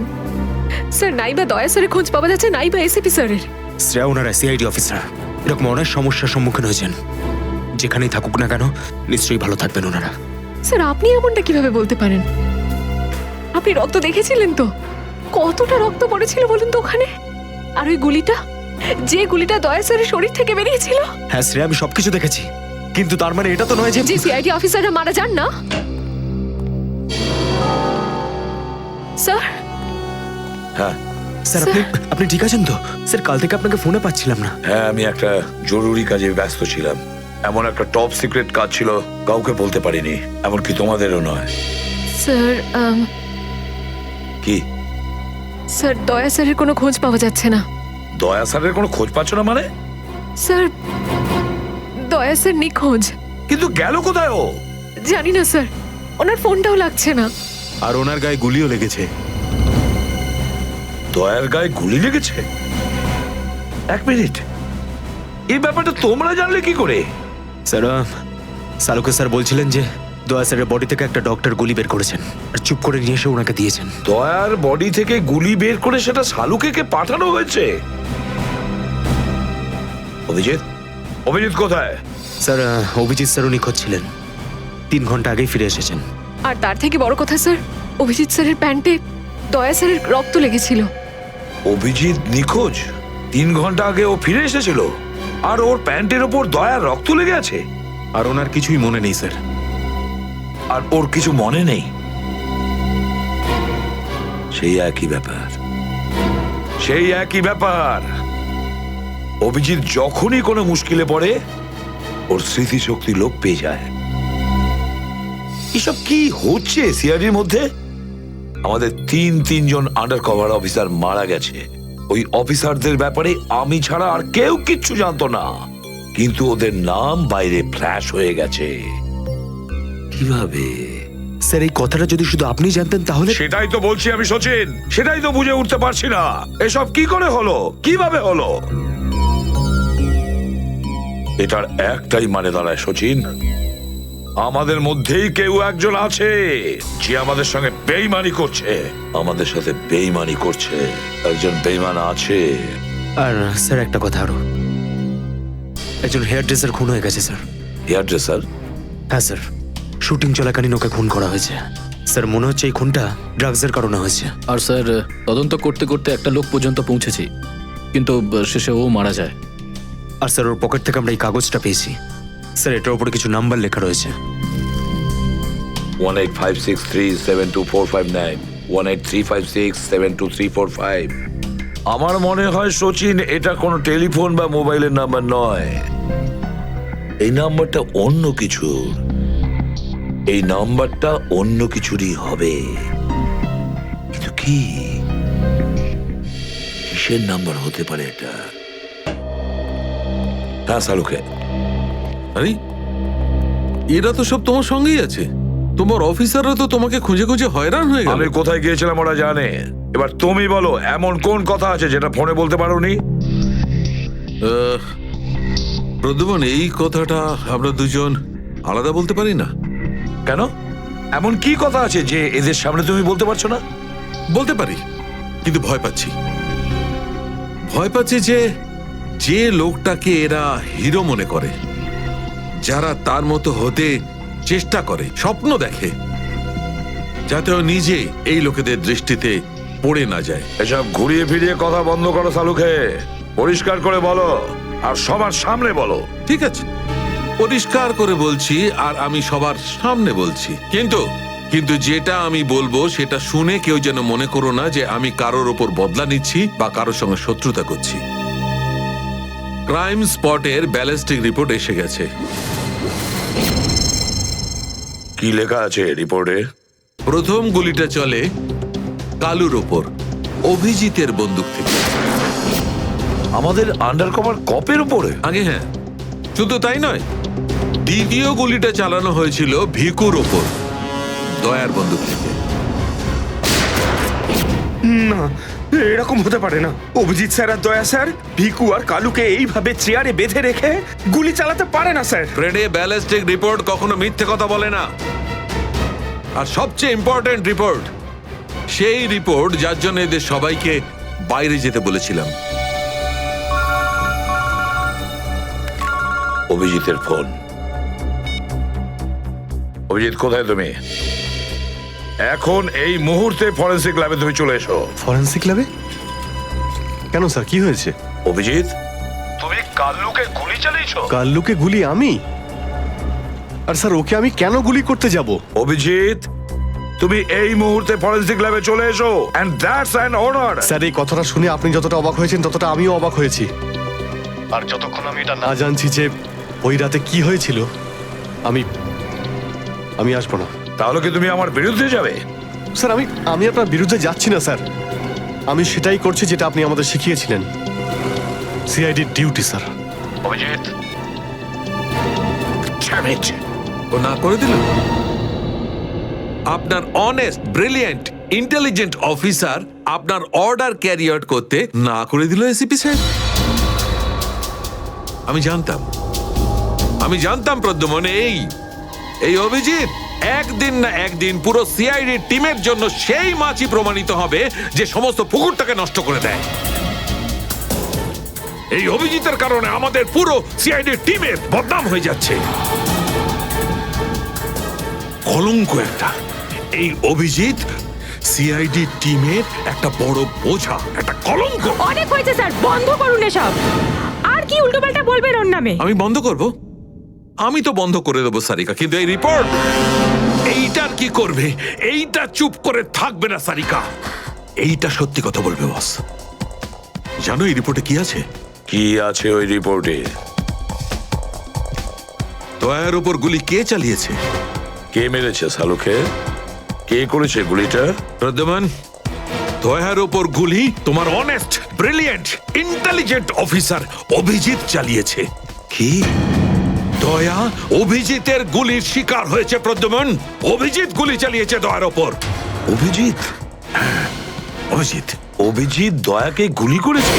স্যার, নাইবা দয়া স্যারের খোঁজ পাওয়া যাচ্ছে, নাইবা এসিপি স্যারের। শ্রেয়া, ওনারা সিআইডি অফিসার, এরকম অনেক সমস্যার সম্মুখীন হয়েছেন। যেখানেই থাকুক না কেন, নিশ্চয়ই ভালো থাকবেন ওনারা। স্যার, আপনি এমনটা কিভাবে বলতে পারেন? আপনি রক্ত দেখেছিলেন তো? কতটা রক্ত পড়েছিল বলুন তো ওখানে? আর ওই গুলিটা, যে গুলিটা দয়া স্যারের শরীর থেকে বেরিয়েছিল। হ্যাঁ শ্রেয়া, আমি সবকিছু দেখেছি, কিন্তু তার মানে এটা তো নয় যে সিআইডি অফিসাররা মারা যান না। স্যার, হ্যাঁ স্যার, আপনি ঠিক আছেন তো? স্যার, কাল থেকে আপনাকে ফোনে পাচ্ছিলাম না। হ্যাঁ, আমি একটা জরুরি কাজে ব্যস্ত ছিলাম। এমন একটা টপ সিক্রেট কাজ ছিল, কাউকে বলতে পারিনি, এমনকি তোমাদেরও নয়। স্যার, কি স্যার, দয়া স্যারের কোনো খোঁজ পাওয়া যাচ্ছে না। দয়া স্যারের কোনো খোঁজ পাচ্ছ না মানে? স্যার, দয়া স্যার নিখোঁজ। কিন্তু গেল কোথায় ও? জানি না স্যার, ওনার ফোনটাও লাগছে না। আর ওনার গায়ে গুলিও লেগেছে। দয়ার গায়ে গুলি লেগেছে? এক মিনিট, এই ব্যাপারটা তোমরা জানলে কি করে? স্যার, সালুকে স্যার বলছিলেন যে দয়া স্যারের বডি থেকে একটা ডক্টর গুলি বের করেছেন আর চুপ করে নিয়ে এসে ওনাকে দিয়েছেন। দয়ার বডি থেকে গুলি বের করে সেটা শালুকে পাঠানো হয়েছে? অভিজিৎ, অভিজিৎ কোথায়? স্যার, অভিজিৎ স্যারও নিখোঁজ ছিলেন, 3 ঘন্টা আগেই ফিরে এসেছেন। আর তার থেকে বড় কথা স্যার, অভিজিৎ স্যারের প্যান্টে দয়া স্যারের রক্ত লেগেছিল। অভিজিৎ নিখোঁজ? 3 ঘন্টা আগে ও ফিরে এসেছিল, আর ওর প্যান্টের ওপর দয়ার রক্ত লেগে আছে? আর ওনার কিছুই মনে নেই স্যার। আর ওর কিছু মনে নেই? সেই একই ব্যাপার, সেই একই ব্যাপার। অভিজিৎ যখনই কোনো মুশকিলে পড়ে, ওর স্মৃতিশক্তি লোপ পেয়ে যায়। এসব কি হচ্ছে সিআইডির মধ্যে? আমাদের তিনজন আন্ডার কভার অফিসার মারা গেছে। ওই অফিসারদের ব্যাপারে আমি ছাড়া আর কেউ কিচ্ছু জানতো না, কিন্তু ওদের নাম বাইরে ফ্ল্যাশ হয়ে গেছে। কিভাবে? স্যার, এই কথাটা যদি শুধু আপনি জানতেন তাহলে। সেটাই তো বলছি আমি সচিন, সেটাই তো বুঝে উঠতে পারছি না। এসব কি করে হলো, কিভাবে হলো? এটার একটাই মানে দাঁড়ায় সচিন, আমাদের মধ্যেই কেউ একজন আছে যে আমাদের সঙ্গে বেইমানি করছে, আমাদের সাথে বেইমানি করছে। একজন বেইমান আছে। আর স্যার, একটা কথা আরো, একজন হেয়ার ড্রেসার খুন হয়ে গেছে স্যার। Hair dresser? হ্যাঁ স্যার, শুটিং চলাকালীন ওকে খুন করা হয়েছে। স্যার, মনে হচ্ছে এই খুনটা ড্রাগসের কারণে হয়েছে। আর স্যার, তদন্ত করতে করতে একটা লোক পর্যন্ত পৌঁছেছি, কিন্তু শেষে ও মারা যায়। আর স্যার, ওর পকেট থেকে আমরা এই কাগজটা পেয়েছি। স্যার, এটার উপরে কিছু নাম্বার লেখা রয়েছে। 1856372459, 1835672345। আমার মনে হয় সচিন, এটা কোনো টেলিফোন বা মোবাইলের নাম্বার নয়। এই নাম্বারটা অন্য কিছু, এই নাম্বারটা অন্য কিছুরই হবে। কিন্তু কি, কিসের নাম্বার হতে পারে এটা? হ্যাঁ সালুকে। আরে এরা তো সব তোমার সঙ্গেই আছে। তোমার অফিসাররা তো তোমাকে খুঁজে খুঁজে হয়রান হয়ে গেল। আমি কোথায় গিয়েছিলাম ওরা জানে। এবার তুমি বলো এমন কোন কথা আছে যেটা ফোনে বলতে পারোনি? প্রদ্যুমন, এই কথাটা আমরা দুজন আলাদা বলতে পারি না? কেন? এমন কি কথা আছে যে এদের সামনে তুমি বলতে পারছো না? বলতে পারি, কিন্তু ভয় পাচ্ছি। ভয় পাচ্ছি যে যে লোকটাকে এরা হিরো মনে করে, যারা তার মতো হতে চেষ্টা করে, স্বপ্ন দেখে, যাতে ও নিজে এই লোকেদের দৃষ্টিতে পড়ে না যায়। এসব ঘুরিয়ে ফিরিয়ে কথা বন্ধ করো সালুকে। পরিষ্কার করে বলো, আর সবার সামনে বলো। ঠিক আছে, পরিষ্কার করে বলছি, আর আমি সবার সামনে বলছি। কিন্তু যেটা আমি বলবো সেটা শুনে কেউ যেন মনে করো না যে আমি কারোর ওপর বদলা নিচ্ছি বা কারোর সঙ্গে শত্রুতা করছি। ক্রাইম স্পটের ব্যালিস্টিক রিপোর্ট এসে গেছে। কি লেখা আছে রিপোর্টে? প্রথম গুলিটা চলে কালুর ওপর, অভিজিতের বন্দুক থেকে। আমাদের আন্ডারকভার কপের উপরে? আগে হ্যাঁ, শুধু তাই নয়, দ্বিতীয় গুলিটা চালানো হয়েছিল ভিকুর ওপর, দয়ার বন্দুক থেকে। না, এরকম হতে পারে না। অভিজিৎ স্যার আর দয়া স্যার ভিকু আর কালুকে এইভাবে চেয়ারে বেঁধে রেখে গুলি চালাতে পারে না স্যার। ফ্রেডে, ব্যালিস্টিক রিপোর্ট কখনো মিথ্যে কথা বলে না। আর সবচেয়ে ইম্পর্টেন্ট রিপোর্ট, সেই রিপোর্ট যার জন্য এদের সবাইকে বাইরে যেতে বলেছিলাম। অভিজিতের ফোন। অভিজিৎ, কোথায় তুমি? এখন এই মুহূর্তে ফরেন্সিক ল্যাবে তুমি চলে এসো। ফরেন্সিক ল্যাবে? কেন স্যার, কি হয়েছে? অভিজিৎ, তুমি কাল্লুকে গুলি চালিয়েছো? কাল্লুকে গুলি আমি? আর স্যার, ওকে আমি কেন গুলি করতে যাব? অভিজিৎ, তুমি এই মুহূর্তে ফরেন্সিক ল্যাবে চলে এসো, and that's an order. Sir, এই কথাটা শুনে আপনি যতটা অবাক হয়েছেন ততটা আমিও অবাক হয়েছি। আর যতক্ষণ আমি এটা না জানছি যে ওই রাতে কি হয়েছিল, আমি আসবো না। তাহলে কি তুমি আমার বিরুদ্ধে যাবে? স্যার, আমি আপনার বিরুদ্ধে যাচ্ছি না স্যার। আমি সেটাই করছি যেটা আপনি আমাদের শিখিয়েছিলেন, সিআইডির ডিউটি স্যার। অভিজিৎ, ও না করে দিল। আপনার অনেস্ট, ব্রিলিয়েন্ট, ইন্টেলিজেন্ট অফিসার আপনার অর্ডার ক্যারি আউট করতে না করে দিল এসিপি সাহেব। আমি জানতাম প্রদ্যুমন, এই অভিজিৎ একদিন না একদিন পুরো সিআইডি টিমের জন্য সেই মাছি প্রমাণিত হবে যে সমস্ত পুকুরটাকে নষ্ট করে দেয়। এই অভিজিতের কারণে আমাদের পুরো সিআইডি টিমের বদনাম হয়ে যাচ্ছে। কলঙ্ক একটা। এই অভিজিৎ সিআইডি টিমের একটা বড় বোঝা, একটা কলঙ্ক। অনেক হয়েছে স্যার, বন্ধ করুন এসব। আর কি উল্টোপাল্টা বলবেন ওর নামে? আমি বন্ধ করব? আমি তো বন্ধ করে দেবো সারিকা, কিন্তু এই রিপোর্ট, এইটার কি করবে? এইটা চুপ করে থাকবে না সারিকা। এইটা সত্যি কথা বলবে বস। জানো এই রিপোর্টে কি আছে? কি আছে ওই রিপোর্টে? দয়ার উপর গুলি কে চালিয়েছে? কে মেরেছে সালুকে? কে করেছে গুলিটা? প্রদ্যুমন, দয়ার উপর গুলি তোমার honest, brilliant, intelligent officer Abhijit চালিয়েছে। কি? দয়া অভিজিতের গুলির শিকার হয়েছে প্রদ্যুমন। অভিজিৎ গুলি চালিয়েছে দয়ার ওপর। অভিজিৎ? অভিজিৎ দয়াকে গুলি করেছে?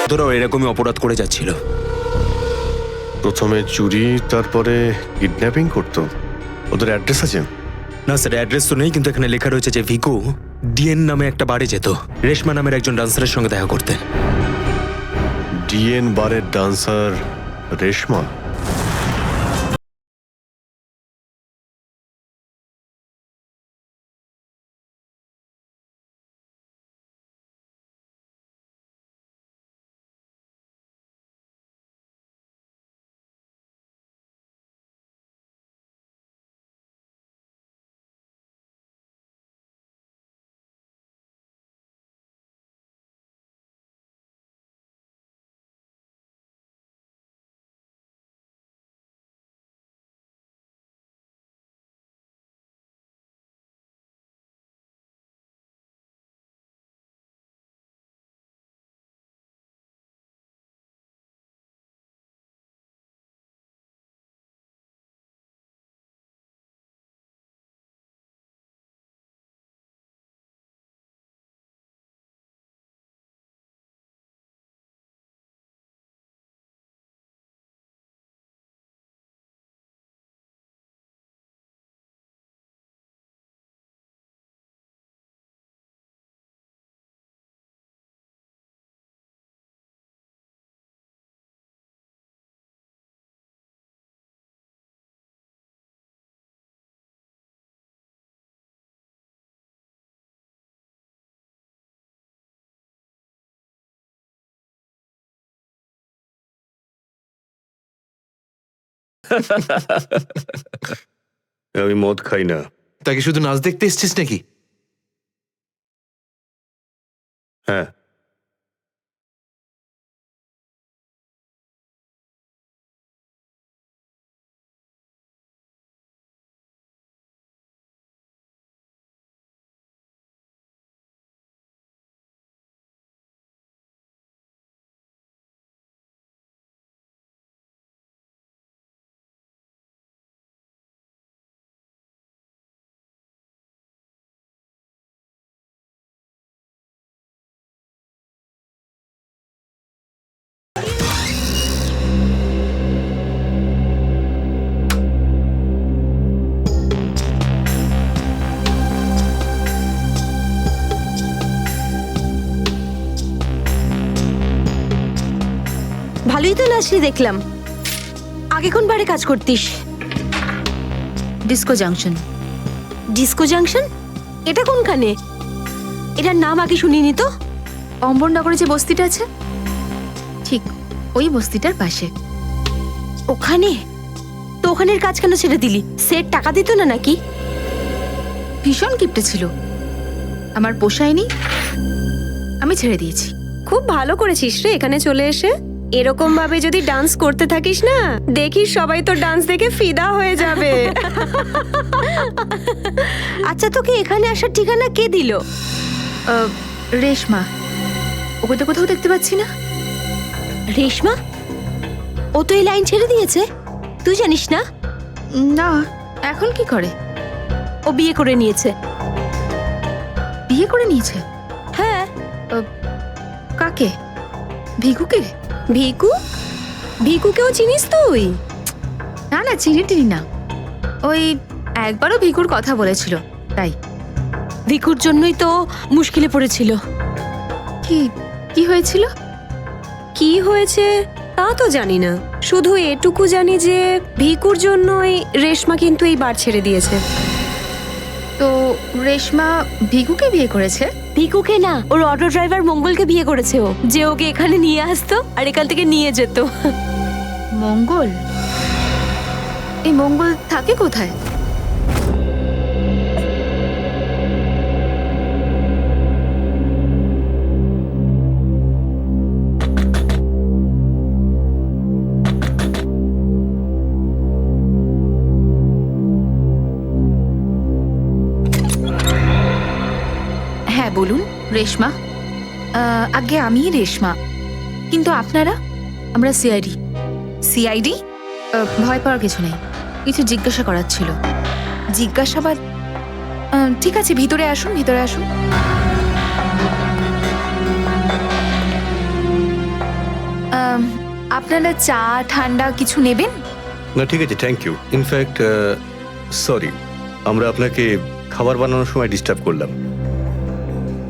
তোরাও এরকমই অপরাধ করে যাচ্ছিল। প্রথমে চুরি, তারপরে কিডন্যাপিং করতো। ওদের অ্যাড্রেস আছে? না স্যার, অ্যাড্রেস তো নেই, কিন্তু এখানে লেখা রয়েছে যে ভিকু ডিএন নামে একটা বারে যেত রেশমা নামের একজন ডান্সারের সঙ্গে দেখা করতে। ডিএন বারের ডান্সার রেশমা? আমি মদ খাই না। তাকে শুধু নাচ দেখতে এসছিস নাকি? হ্যাঁ। ভালোই তো নাচলি দেখলাম। আগে কোন বারে কাজ করতিস? Disco junction. Disco junction? এটা কোনখানে? এটার নাম আগে শুনিনি তো। অম্বরনগরে যে বস্তিটা আছে, ঠিক ওই বস্তিটার পাশে। ওখানে? তো ওখানের কাজ কেন ছেড়ে দিলি? সেট টাকা দিত না নাকি? ভীষণ কিপটে ছিল, আমার পোষায়নি, আমি ছেড়ে দিয়েছি। খুব ভালো করেছিস রে এখানে চলে এসে। এরকম ভাবে যদি ডান্স করতে থাকিস না, দেখিস সবাই তো ডান্স দেখে ফিদা হয়ে যাবে। আচ্ছা, তোকে এখানে আসার ঠিকানা কে দিল? রেশমা। ওকে তো কোথাও দেখতে পাচ্ছি না। রেশমা? ও তো এই লাইন ছেড়ে দিয়েছে, তুই জানিস না? না, এখন কি করে? ও বিয়ে করে নিয়েছে। বিয়ে করে নিয়েছে? হ্যাঁ। কাকে? ভিকুকে? ভিকু? ভিকুকেও চিনিস তুই? না না, চিনি টিনি না। ওই একবারও ভিকুর কথা বলেছিল, তাই। ভিকুর জন্যই তো মুশকিলে পড়েছিল। কি কি হয়েছিল? কি হয়েছে তা তো জানি না, শুধু এটুকু জানি যে ভিকুর জন্যই রেশমা কিন্তু এই বার ছেড়ে দিয়েছে। তো রেশমা ভিকুকে বিয়ে করেছে? ভিকুকে না, ওর অটো ড্রাইভার মঙ্গলকে বিয়ে করেছে ও, যে ওকে এখানে নিয়ে আসতো আর এখান থেকে নিয়ে যেত। মঙ্গল? এই মঙ্গল থাকে কোথায়? হ্যাঁ বলুন। রেশমা? আগে আমি রেশমা, কিন্তু আপনারা? আমরা সিআইডি। সিআইডি? ভয় পাওয়ার কিছু নেই, কিছু জিজ্ঞাসা করার ছিল। জিজ্ঞাসাবাদ? ঠিক আছে, ভিতরে আসুন, ভিতরে আসুন। আপনারা চা ঠান্ডা কিছু নেবেন? না ঠিক আছে, থ্যাংক ইউ। ইনফ্যাক্ট সরি, আমরা আপনাকে খাবার বানানোর সময় ডিস্টার্ব করলাম,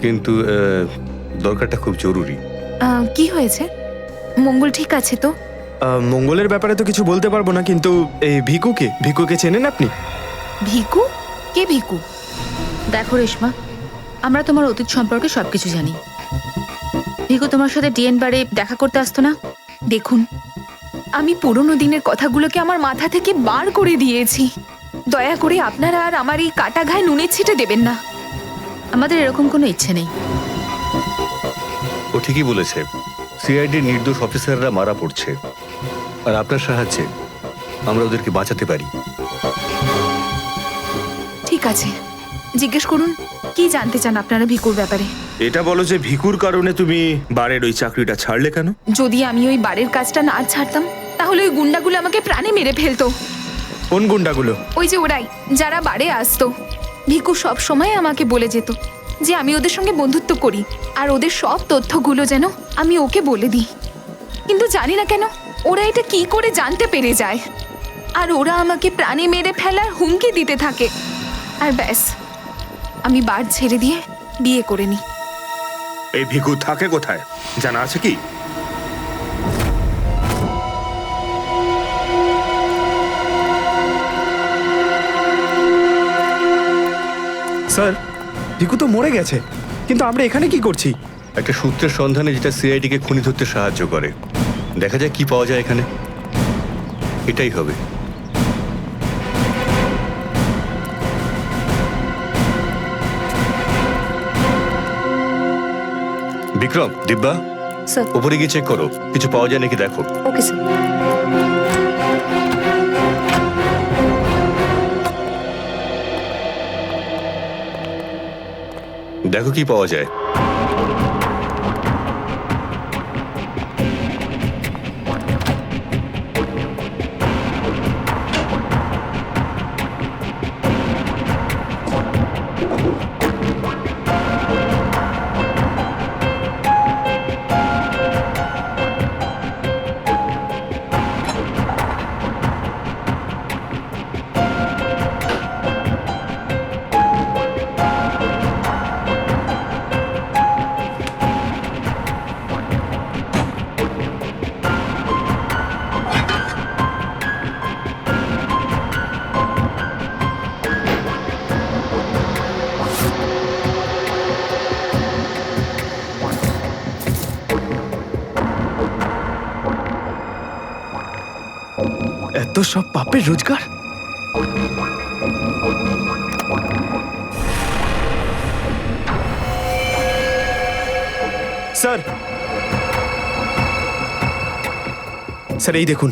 কিন্তু দরকারটা খুব জরুরি। কি হয়েছে? মঙ্গল ঠিক আছে তো? মঙ্গলের ব্যাপারে তো কিছু বলতে পারবো না, কিন্তু এই ভিকুকে, ভিকুকে চেনেন আপনি? ভিকু? কে ভিকু? দেখো রেশমা, আমরা তোমার অতীত সম্পর্কে সবকিছু জানি। ভিকু তোমার সাথে ডিএন বারে দেখা করতে আসতো না? দেখুন, আমি পুরনো দিনের কথাগুলোকে আমার মাথা থেকে বার করে দিয়েছি। দয়া করে আপনারা আর আমার এই কাটা ঘায়ে নুনের ছিটে দেবেন না। আমাদের এরকম কোনো ইচ্ছে নেই। ও ঠিকই বলেছে, সিআইডির নির্দোষ অফিসাররা মারা পড়ছে, আর আপনার সাহায্যে আমরা ওদেরকে বাঁচাতে পারি। ঠিক আছে, জিজ্ঞেস করুন, কি জানতে চান আপনারা ভিকুর ব্যাপারে? এটা বলো যে ভিকুর কারণে তুমি বারের ওই চাকরিটা ছাড়লে কেন? যদি আমি ওই বারের কাজটা না ছাড়তাম, তাহলে ওই গুন্ডাগুলো আমাকে প্রাণে মেরে ফেলতো। কোন গুন্ডাগুলো? ওই যে ওরাই, যারা বারে আসতো। ভিকু সব সময় আমাকে বলে যেত যে আমি ওদের সঙ্গে বন্ধুত্ব করি, আর ওদের সব তথ্যগুলো যেন আমি ওকে বলে দিই। কিন্তু জানি না কেন ওরা এটা কি করে জানতে পেরে যায়, আর ওরা আমাকে প্রাণে মেরে ফেলার হুমকি দিতে থাকে। আর ব্যাস, আমি বার ছেড়ে দিয়ে বিয়ে করে নিই। এই ভিকু থাকে কোথায় জানা আছে কি? স্যার, ভিকু তো মরে গেছে, কিন্তু আমরা এখানে কি করছি? একটা সূত্রের সন্ধানে যেটা সিআইডিকে খুনি ধরতে সাহায্য করে। দেখা যায় কি পাওয়া যায় এখানে। এটাই হবে। বিক্রম, দিব্যা, স্যার। উপরে গিয়ে চেক করো, কিছু পাওয়া যায় নাকি দেখো। Okay sir. দেখো কি পাওয়া যায়। এত সব পাপের রোজগার। স্যার, স্যার এই দেখুন।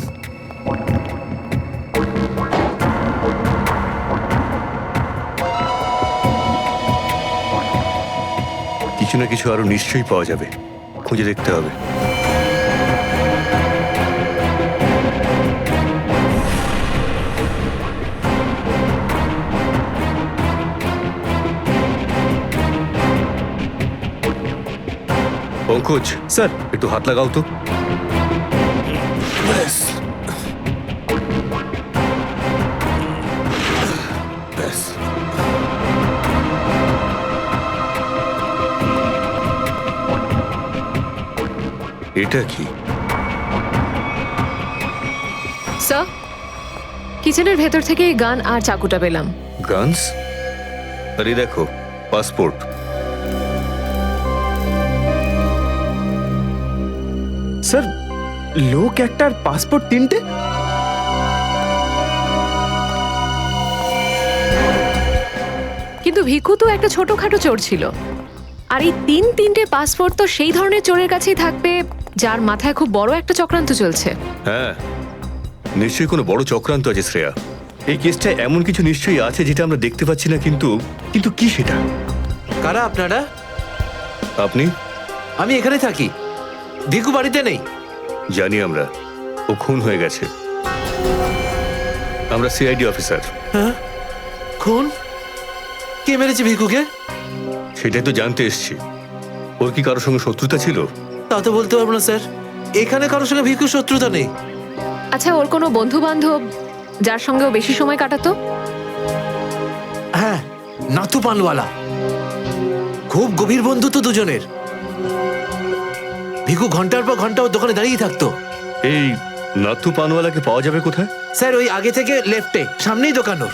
কিছু না কিছু আরো নিশ্চয়ই পাওয়া যাবে, খুঁজে দেখতে হবে। পঙ্কজ, স্যার একটু হাত লাগাও তো। ব্যাস ব্যাস এটা কি? স্যার, কিচেনের ভেতর থেকে এই গান আর চাকুটা পেলাম। গানস? আরে দেখো, পাসপোর্ট। স্যার, লোক একটার পাসপোর্ট তিনটে? কিন্তু ভিকু তো একটা ছোটখাটো চোর ছিল, আর এই তিনটে পাসপোর্ট তো সেই ধরনের চোরের কাছেই থাকবে যার মাথায় খুব বড় একটা চক্রান্ত চলছে। হ্যাঁ, নিশ্চয়ই কোনো বড় চক্রান্ত আছে শ্রেয়া। এই কেসটা এমন কিছু নিশ্চয়ই আছে যেটা আমরা দেখতে পাচ্ছি না, কিন্তু কিন্তু কি সেটা? কারা আপনারা? আপনি? আমি এখানে থাকি, ভিকু বাড়িতে নেই। জানি আমরা, ও খুন হয়ে গেছে। আমরা সিআইডি অফিসার। হ্যাঁ, খুন? কে মেরেছে ভিকুকে? সেটাই তো জানতে এসছি। ওর কি কারোর সঙ্গে শত্রুতা ছিল? তা তো বলতে পারবো না স্যার, এখানে কারোর সঙ্গে ভিকুর শত্রুতা নেই। আচ্ছা, ওর কোনো বন্ধু বান্ধব যার সঙ্গে ও বেশি সময় কাটাতো? হ্যাঁ, নাথু পানওয়ালা। খুব গভীর বন্ধুত্ব দুজনের। ভিকু ঘন্টার পর ঘন্টা ওর দোকানে দাঁড়িয়ে থাকতো। এই নাথু পানওয়ালাকে পাওয়া যাবে কোথায়? স্যার, ওই আগে থেকে লেফটে, সামনেই দোকান ওর।